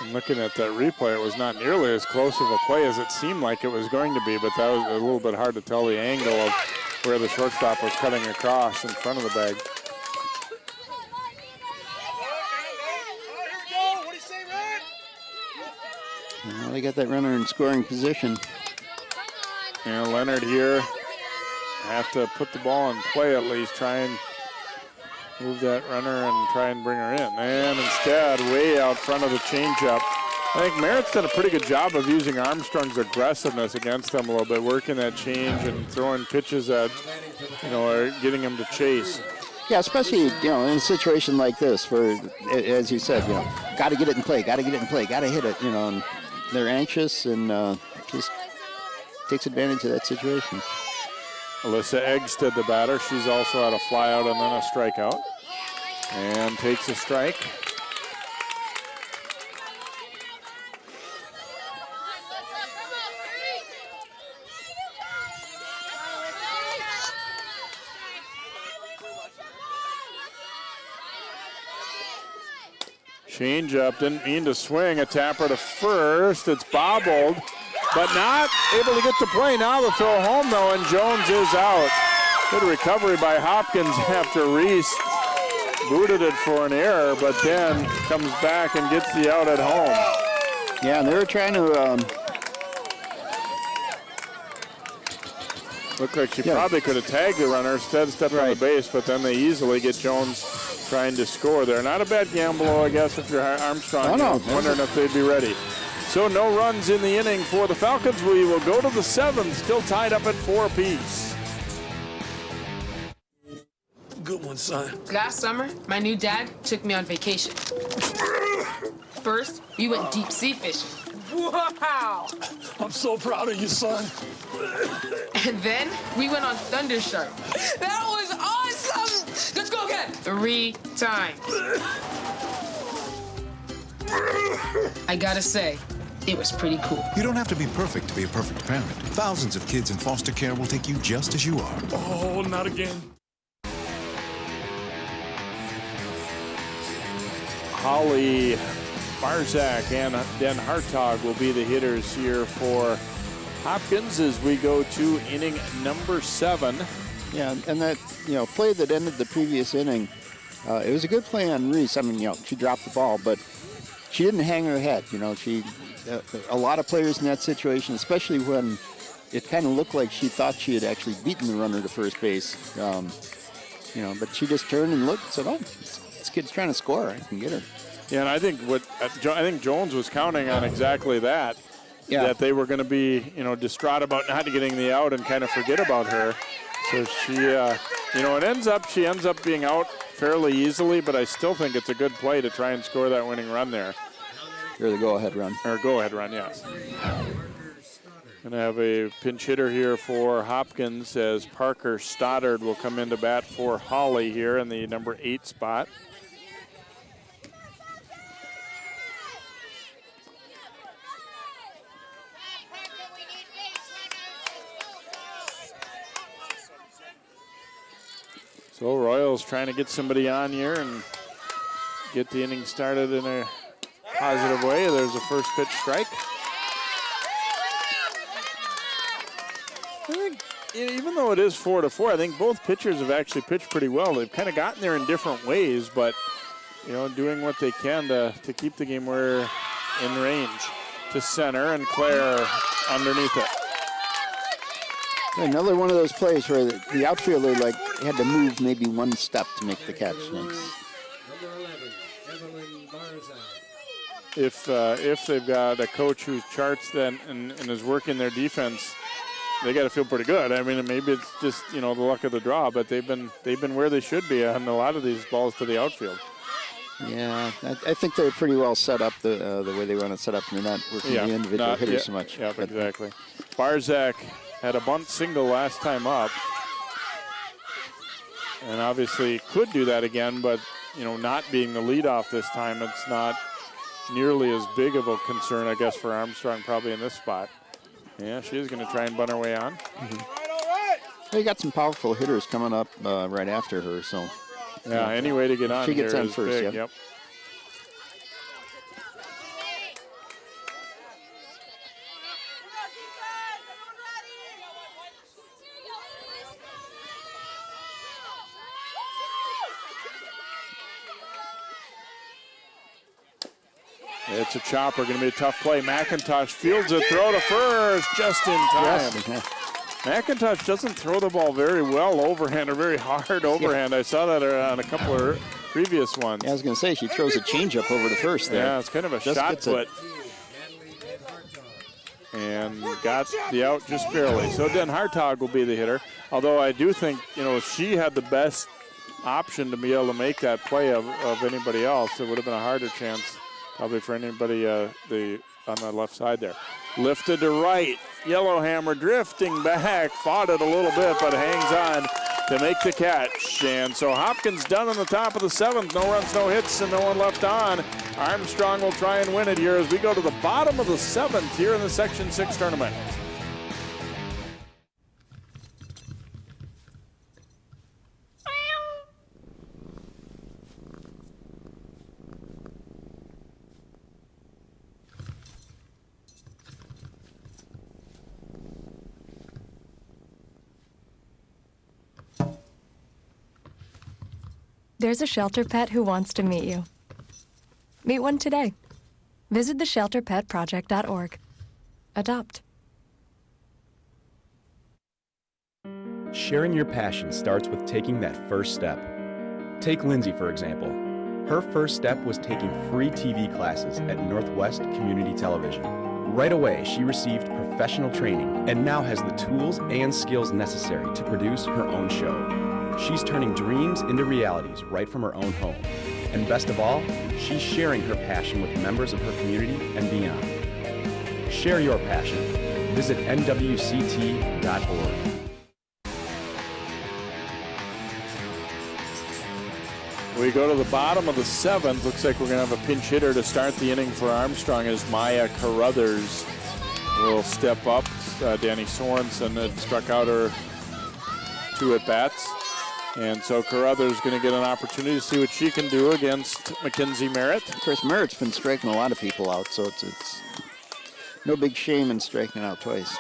And looking at that replay, it was not nearly as close of a play as it seemed like it was going to be, but that was a little bit hard to tell the angle of where the shortstop was cutting across in front of the bag. Well, they got that runner in scoring position. And Leonard here have to put the ball in play at least, try and move that runner and try and bring her in. And instead, way out front of the changeup. I think Merritt's done a pretty good job of using Armstrong's aggressiveness against them a little bit, working that change and throwing pitches that, are getting him to chase. Yeah, especially, in a situation like this where, as you said, got to get it in play, got to hit it, and they're anxious and just takes advantage of that situation. Alyssa Eggstead, the batter, she's also had a flyout and then a strikeout. And takes a strike. Change up, didn't mean to swing. A tapper to first. It's bobbled, but not able to get the play. Now the throw home, though, and Jones is out. Good recovery by Hopkins after Reese booted it for an error, but then comes back and gets the out at home. Yeah, and they were trying to... Looked like she probably could have tagged the runner, instead stepped on the base, but then they easily get Jones trying to score there. Not a bad gamble, I guess, if you're Armstrong. Wondering if they'd be ready. So no runs in the inning for the Falcons. We will go to the seventh, still tied up at 4 apiece. Good one, son. Last summer, my new dad took me on vacation. First, we went deep sea fishing. Wow! I'm so proud of you, son. And then we went on Thunder Shark. That was awesome! Let's go again. 3 times. I gotta say, it was pretty cool. You don't have to be perfect to be a perfect parent. Thousands of kids in foster care will take you just as you are. Oh, not again. Holly Barzak and Den Hartog will be the hitters here for Hopkins as we go to inning number 7. Yeah, and that play that ended the previous inning, it was a good play on Reese. I mean, she dropped the ball, but she didn't hang her head. A lot of players in that situation, especially when it kind of looked like she thought she had actually beaten the runner to first base. But she just turned and looked and said, "Oh, this kid's trying to score. I can get her." Yeah, and I think Jones was counting on exactly that. Yeah. That they were going to be, distraught about not getting the out and kind of forget about her. So she, she ends up being out fairly easily, but I still think it's a good play to try and score that winning run there. Or the go-ahead run. Or go-ahead run, yes. Going to have a pinch hitter here for Hopkins as Parker Stoddard will come in to bat for Holly here in the number 8 spot. So Royals trying to get somebody on here and get the inning started in a positive way. There's a first pitch strike. I think, even though it is 4-4, I think both pitchers have actually pitched pretty well. They've kind of gotten there in different ways, but doing what they can to keep the game where in range. To center, and Claire underneath it. Another one of those plays where the outfielder had to move maybe one step to make the catch. If they've got a coach who charts then and is working their defense, they got to feel pretty good. I mean, maybe it's just the luck of the draw, but they've been where they should be on a lot of these balls to the outfield. Yeah, I think they're pretty well set up the way they want to set up. And they're not working the individual hitters so much. Yep, exactly. Barzak had a bunt single last time up. And obviously could do that again, but, you know, not being the leadoff this time, it's not nearly as big of a concern, I guess, for Armstrong probably in this spot. Yeah, she is going to try and bunt her way on. Well, you got some powerful hitters coming up right after her, so. Yeah, any way to get on she gets here on is first, big. yep. It's a chopper, going to be a tough play. McIntosh fields it, throw to first, just in time. Yes. McIntosh doesn't throw the ball very well overhand or very hard overhand. Yeah. I saw that on a couple of previous ones. Yeah, I was going to say, she throws a changeup over to first there. Yeah, it's kind of a shot put. And got the out just barely. So Den Hartog will be the hitter. Although I do think, you know, she had the best option to be able to make that play of anybody else. It would have been a harder chance probably for anybody on the left side there. Lifted to right. Yellowhammer drifting back. Fought it a little bit, but hangs on to make the catch. And so Hopkins done in the top of the 7th. No runs, no hits, and no one left on. Armstrong will try and win it here as we go to the bottom of the 7th here in the Section 6 tournament. There's a shelter pet who wants to meet you. Meet one today. Visit theshelterpetproject.org. Adopt. Sharing your passion starts with taking that first step. Take Lindsay, for example. Her first step was taking free TV classes at Northwest Community Television. Right away, she received professional training and now has the tools and skills necessary to produce her own show. She's turning dreams into realities right from her own home. And best of all, she's sharing her passion with members of her community and beyond. Share your passion. Visit nwct.org. We go to the bottom of the 7th. Looks like we're going to have a pinch hitter to start the inning for Armstrong as Maya Carruthers will step up. Danny Sorensen had struck out her 2 at-bats. And so Carruthers going to get an opportunity to see what she can do against Mackenzie Merritt. Of course, Merritt's been striking a lot of people out, so it's no big shame in striking out twice.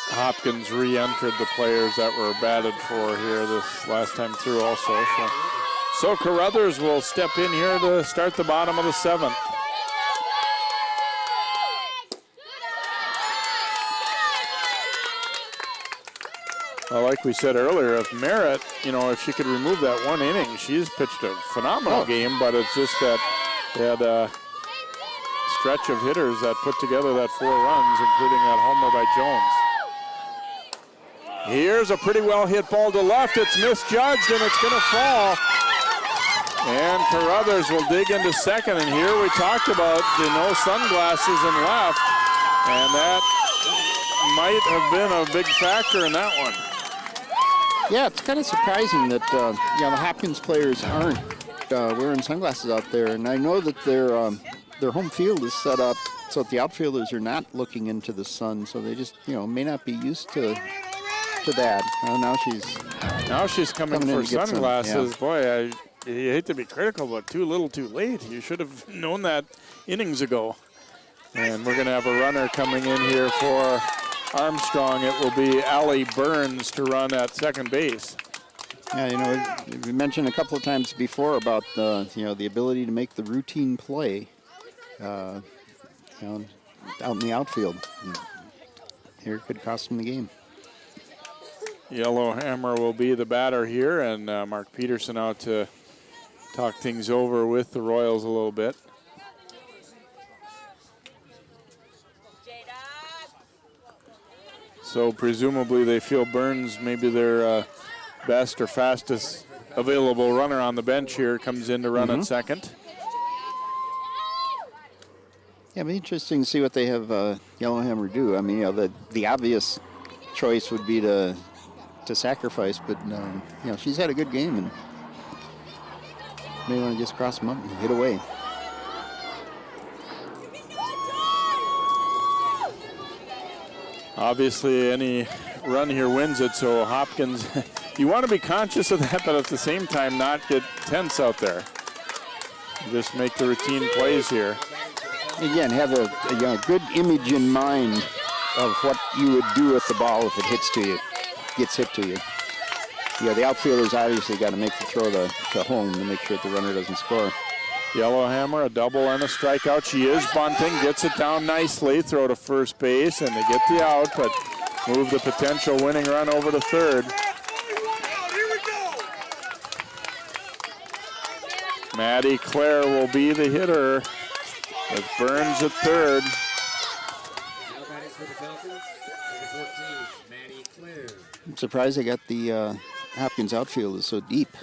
Hopkins re-entered the players that were batted for here this last time through also. So Carruthers will step in here to start the bottom of the 7th. Well, like we said earlier, if Merritt, you know, if she could remove that 1 inning, she's pitched a phenomenal game, but it's just that they had a stretch of hitters that put together that 4 runs, including that homer by Jones. Here's a pretty well hit ball to left. It's misjudged, and it's going to fall. And Carruthers will dig into second, and here we talked about the no sunglasses in left, and that might have been a big factor in that one. Yeah, it's kind of surprising that you know, the Hopkins players aren't wearing sunglasses out there, and I know that their home field is set up so that the outfielders are not looking into the sun, so they just, you know, may not be used to that. Now she's coming for sunglasses. Boy, you hate to be critical, but too little, too late. You should have known that innings ago. And we're going to have a runner coming in here for Armstrong. It will be Allie Burns to run at second base. Yeah, you know, we mentioned a couple of times before about the ability to make the routine play, out in the outfield. And here it could cost them the game. Yellowhammer will be the batter here, and Mark Peterson out to talk things over with the Royals a little bit. So presumably they feel Burns, maybe their best or fastest available runner on the bench here comes in to run at second. Yeah, it'd be interesting to see what they have Yellowhammer do. I mean, the obvious choice would be to sacrifice, but she's had a good game and may want to just cross them up and hit away. Obviously, any run here wins it, so Hopkins, you want to be conscious of that, but at the same time not get tense out there. Just make the routine plays here. Again, have a good image in mind of what you would do with the ball if it gets hit to you. Yeah, the outfielder's obviously got to make the throw to home to make sure that the runner doesn't score. Yellowhammer, a double and a strikeout. She is bunting, gets it down nicely, throw to first base, and they get the out, but move the potential winning run over to third. Maddie Clare will be the hitter with Burns at third. I'm surprised they got the Hopkins outfield is so deep.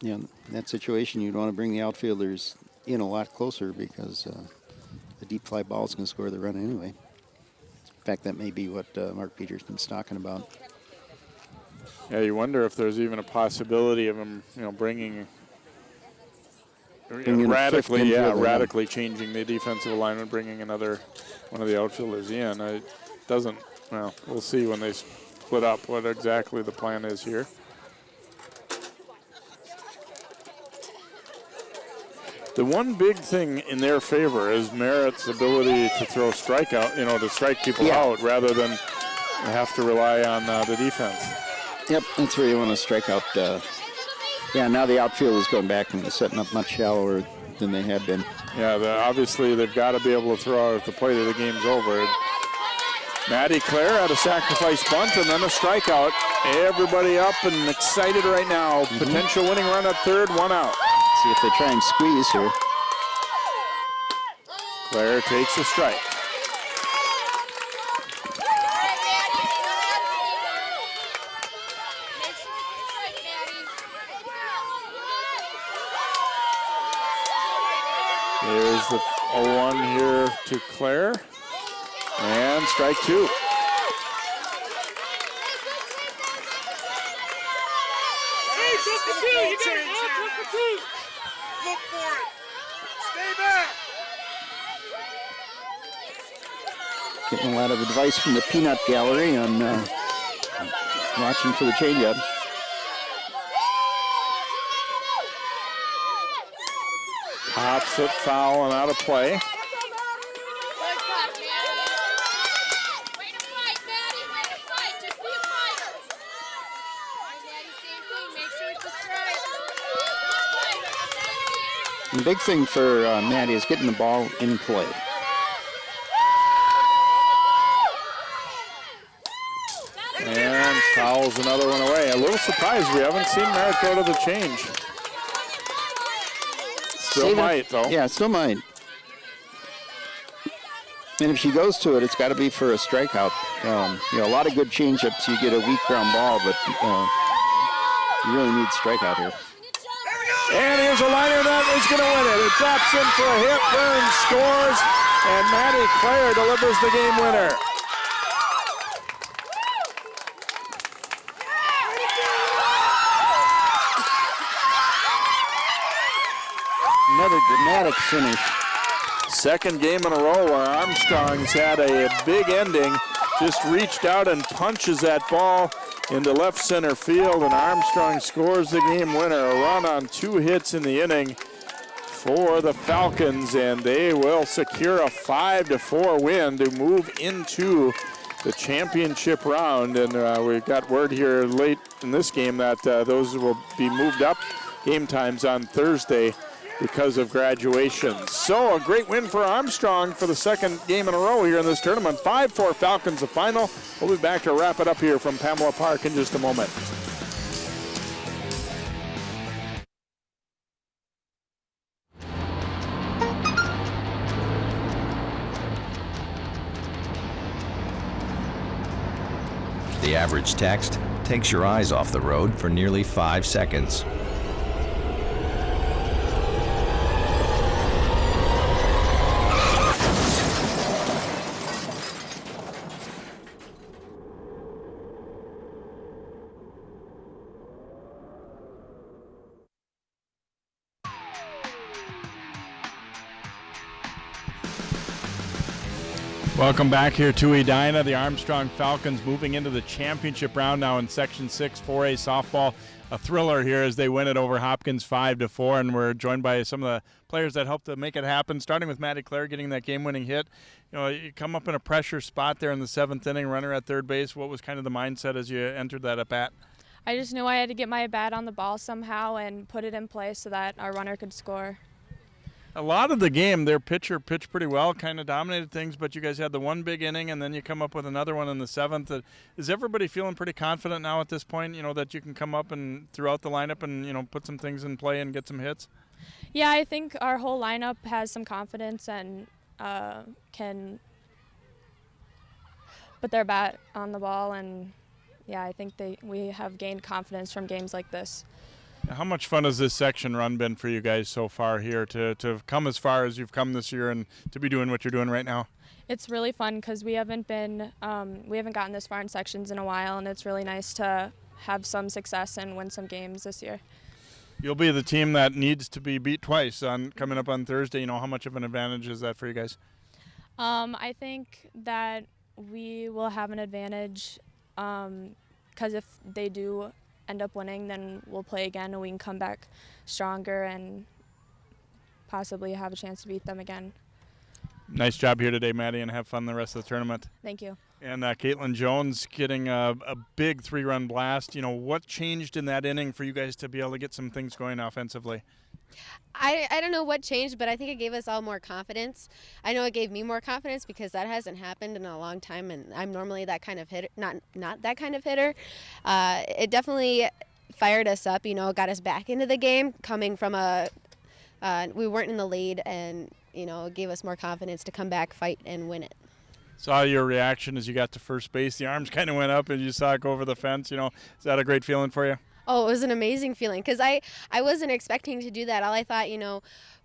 In that situation, you'd want to bring the outfielders in a lot closer because the deep fly ball is going to score the run anyway. In fact, that may be what Mark Peterson's talking about. Yeah, you wonder if there's even a possibility of him, bringing radically changing the defensive alignment, bringing another one of the outfielders in. It doesn't. Well, we'll see when they split up what exactly the plan is here. The one big thing in their favor is Merritt's ability to throw strikeout, to strike people out rather than have to rely on the defense. Yep, that's where you want to strike out. Now the outfield is going back and setting up much shallower than they had been. Yeah, obviously they've got to be able to throw out at the plate or the game's over. Maddie Clare had a sacrifice bunt and then a strikeout. Everybody up and excited right now. Potential winning run at third, one out. See if they try and squeeze here. Clare takes a strike. Here's the 0-1 here to Clare. And strike two. Hey, just the two. You got it. Just the two. Look for it. Stay back. Getting a lot of advice from the peanut gallery on watching for the changeup. Pops it foul and out of play. The big thing for Maddie is getting the ball in play. And fouls another one away. A little surprised we haven't seen Merritt go to the change. Still might, though. Yeah, still might. And if she goes to it, it's got to be for a strikeout. A lot of good changeups, you get a weak ground ball, but you really need strikeout here. And here's a liner that is going to win it. It drops in for a hit. Burns scores, and Maddie Clare delivers the game winner. Another dramatic finish. Second game in a row where Armstrong's had a big ending. Just reached out and punches that ball into left center field, and Armstrong scores the game winner. A run on 2 hits in the inning for the Falcons, and they will secure a 5-4 win to move into the championship round. And we've got word here late in this game that those will be moved up game times on Thursday because of graduations. So a great win for Armstrong for the second game in a row here in this tournament. 5-4 Falcons the final. We'll be back to wrap it up here from Pamela Park in just a moment. The average text takes your eyes off the road for nearly 5 seconds. Welcome back here to Edina. The Armstrong Falcons moving into the championship round now in Section 6 4A softball. A thriller here as they win it over Hopkins 5-4, and we're joined by some of the players that helped to make it happen, starting with Maddie Clare getting that game-winning hit. You know, you come up in a pressure spot there in the 7th inning, runner at third base. What was kind of the mindset as you entered that at-bat? I just knew I had to get my bat on the ball somehow and put it in place so that our runner could score. A lot of the game, their pitcher pitched pretty well, kind of dominated things, but you guys had the one big inning, and then you come up with another one in the 7th. Is everybody feeling pretty confident now at this point, you know, that you can come up and throughout the lineup and, you know, put some things in play and get some hits? Yeah, I think our whole lineup has some confidence and can put their bat on the ball, and, yeah, I think we have gained confidence from games like this. How much fun has this section run been for you guys so far here to come as far as you've come this year and to be doing what you're doing right now? It's really fun because we haven't gotten this far in sections in a while, and it's really nice to have some success and win some games this year. You'll be the team that needs to be beat twice coming up on Thursday. You know, how much of an advantage is that for you guys? I think that we will have an advantage because if they do end up winning, then we'll play again and we can come back stronger and possibly have a chance to beat them again. Nice job here today, Maddie, and have fun the rest of the tournament. Thank you. And Caitlin Jones getting a big 3-run blast. You know, what changed in that inning for you guys to be able to get some things going offensively? I don't know what changed, but I think it gave us all more confidence. I know it gave me more confidence because that hasn't happened in a long time, and I'm normally that kind of hitter, not that kind of hitter. It definitely fired us up, you know, got us back into the game, coming from we weren't in the lead, and, you know, it gave us more confidence to come back, fight, and win it. Saw your reaction as you got to first base. The arms kind of went up and you saw it go over the fence. You know, is that a great feeling for you? Oh, it was an amazing feeling because I wasn't expecting to do that. All I thought, you know,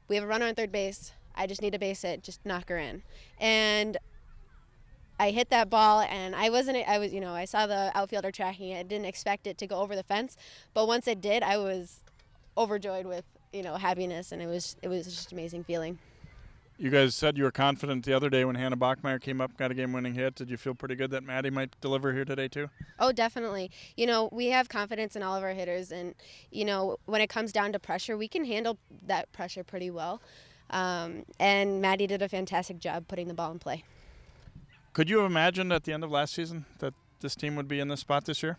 we have a runner on third base. I just need to base it, just knock her in. And I hit that ball, and I saw the outfielder tracking it. I didn't expect it to go over the fence, but once it did, I was overjoyed with, you know, happiness, and it was just an amazing feeling. You guys said you were confident the other day when Hannah Bachmeyer came up, got a game-winning hit. Did you feel pretty good that Maddie might deliver here today too? Oh, definitely. You know, we have confidence in all of our hitters, and, you know, when it comes down to pressure, we can handle that pressure pretty well. And Maddie did a fantastic job putting the ball in play. Could you have imagined at the end of last season that this team would be in this spot this year?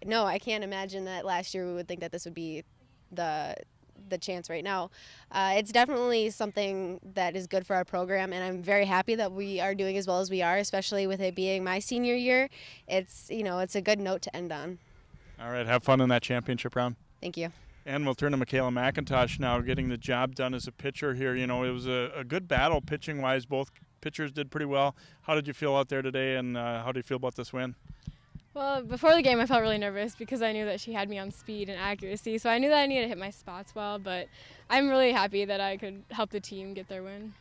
No, I can't imagine that last year we would think that this would be the chance right now. It's definitely something that is good for our program, and I'm very happy that we are doing as well as we are, especially with it being my senior year. It's a good note to end on. All right, have fun in that championship round. Thank you. And we'll turn to Michaela McIntosh now, getting the job done as a pitcher here. You know, it was a good battle pitching-wise. Both pitchers did pretty well. How did you feel out there today, and how do you feel about this win? Well, before the game, I felt really nervous because I knew that she had me on speed and accuracy, so I knew that I needed to hit my spots well, but I'm really happy that I could help the team get their win.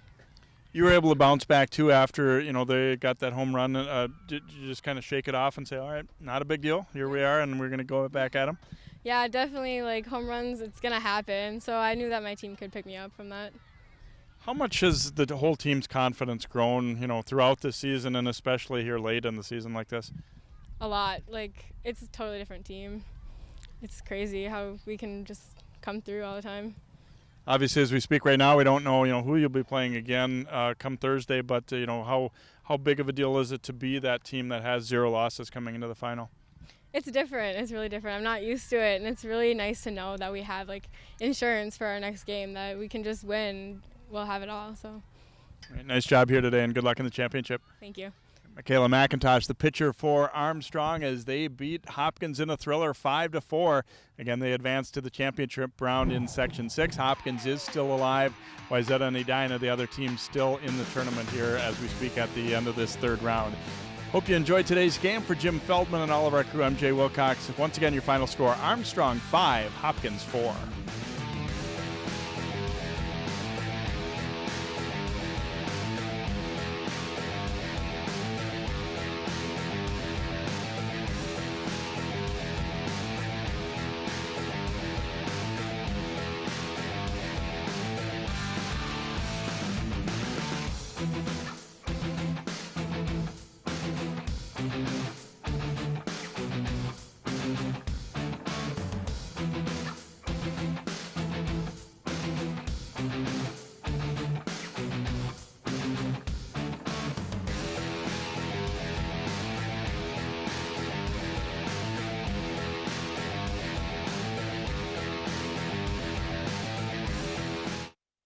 You were able to bounce back, too, after, you know, they got that home run. Did you just kind of shake it off and say, all right, not a big deal, here we are, and we're going to go back at them? Yeah, definitely, like, home runs, it's going to happen, so I knew that my team could pick me up from that. How much has the whole team's confidence grown, you know, throughout the season and especially here late in the season like this? A lot. Like, it's a totally different team. It's crazy how we can just come through all the time. Obviously, as we speak right now, we don't know, you know, who you'll be playing again come Thursday, but, you know, how big of a deal is it to be that team that has 0 losses coming into the final? It's different. It's really different. I'm not used to it, and it's really nice to know that we have, like, insurance for our next game, that we can just win. We'll have it all, so. All right, nice job here today, and good luck in the championship. Thank you. Michaela McIntosh, the pitcher for Armstrong, as they beat Hopkins in a thriller 5-4. Again, they advance to the championship round in Section 6. Hopkins is still alive. Wayzata and Edina, the other team, still in the tournament here as we speak at the end of this third round. Hope you enjoyed today's game. For Jim Feldman and all of our crew, I'm Jay Wilcox. Once again, your final score, Armstrong 5, Hopkins 4.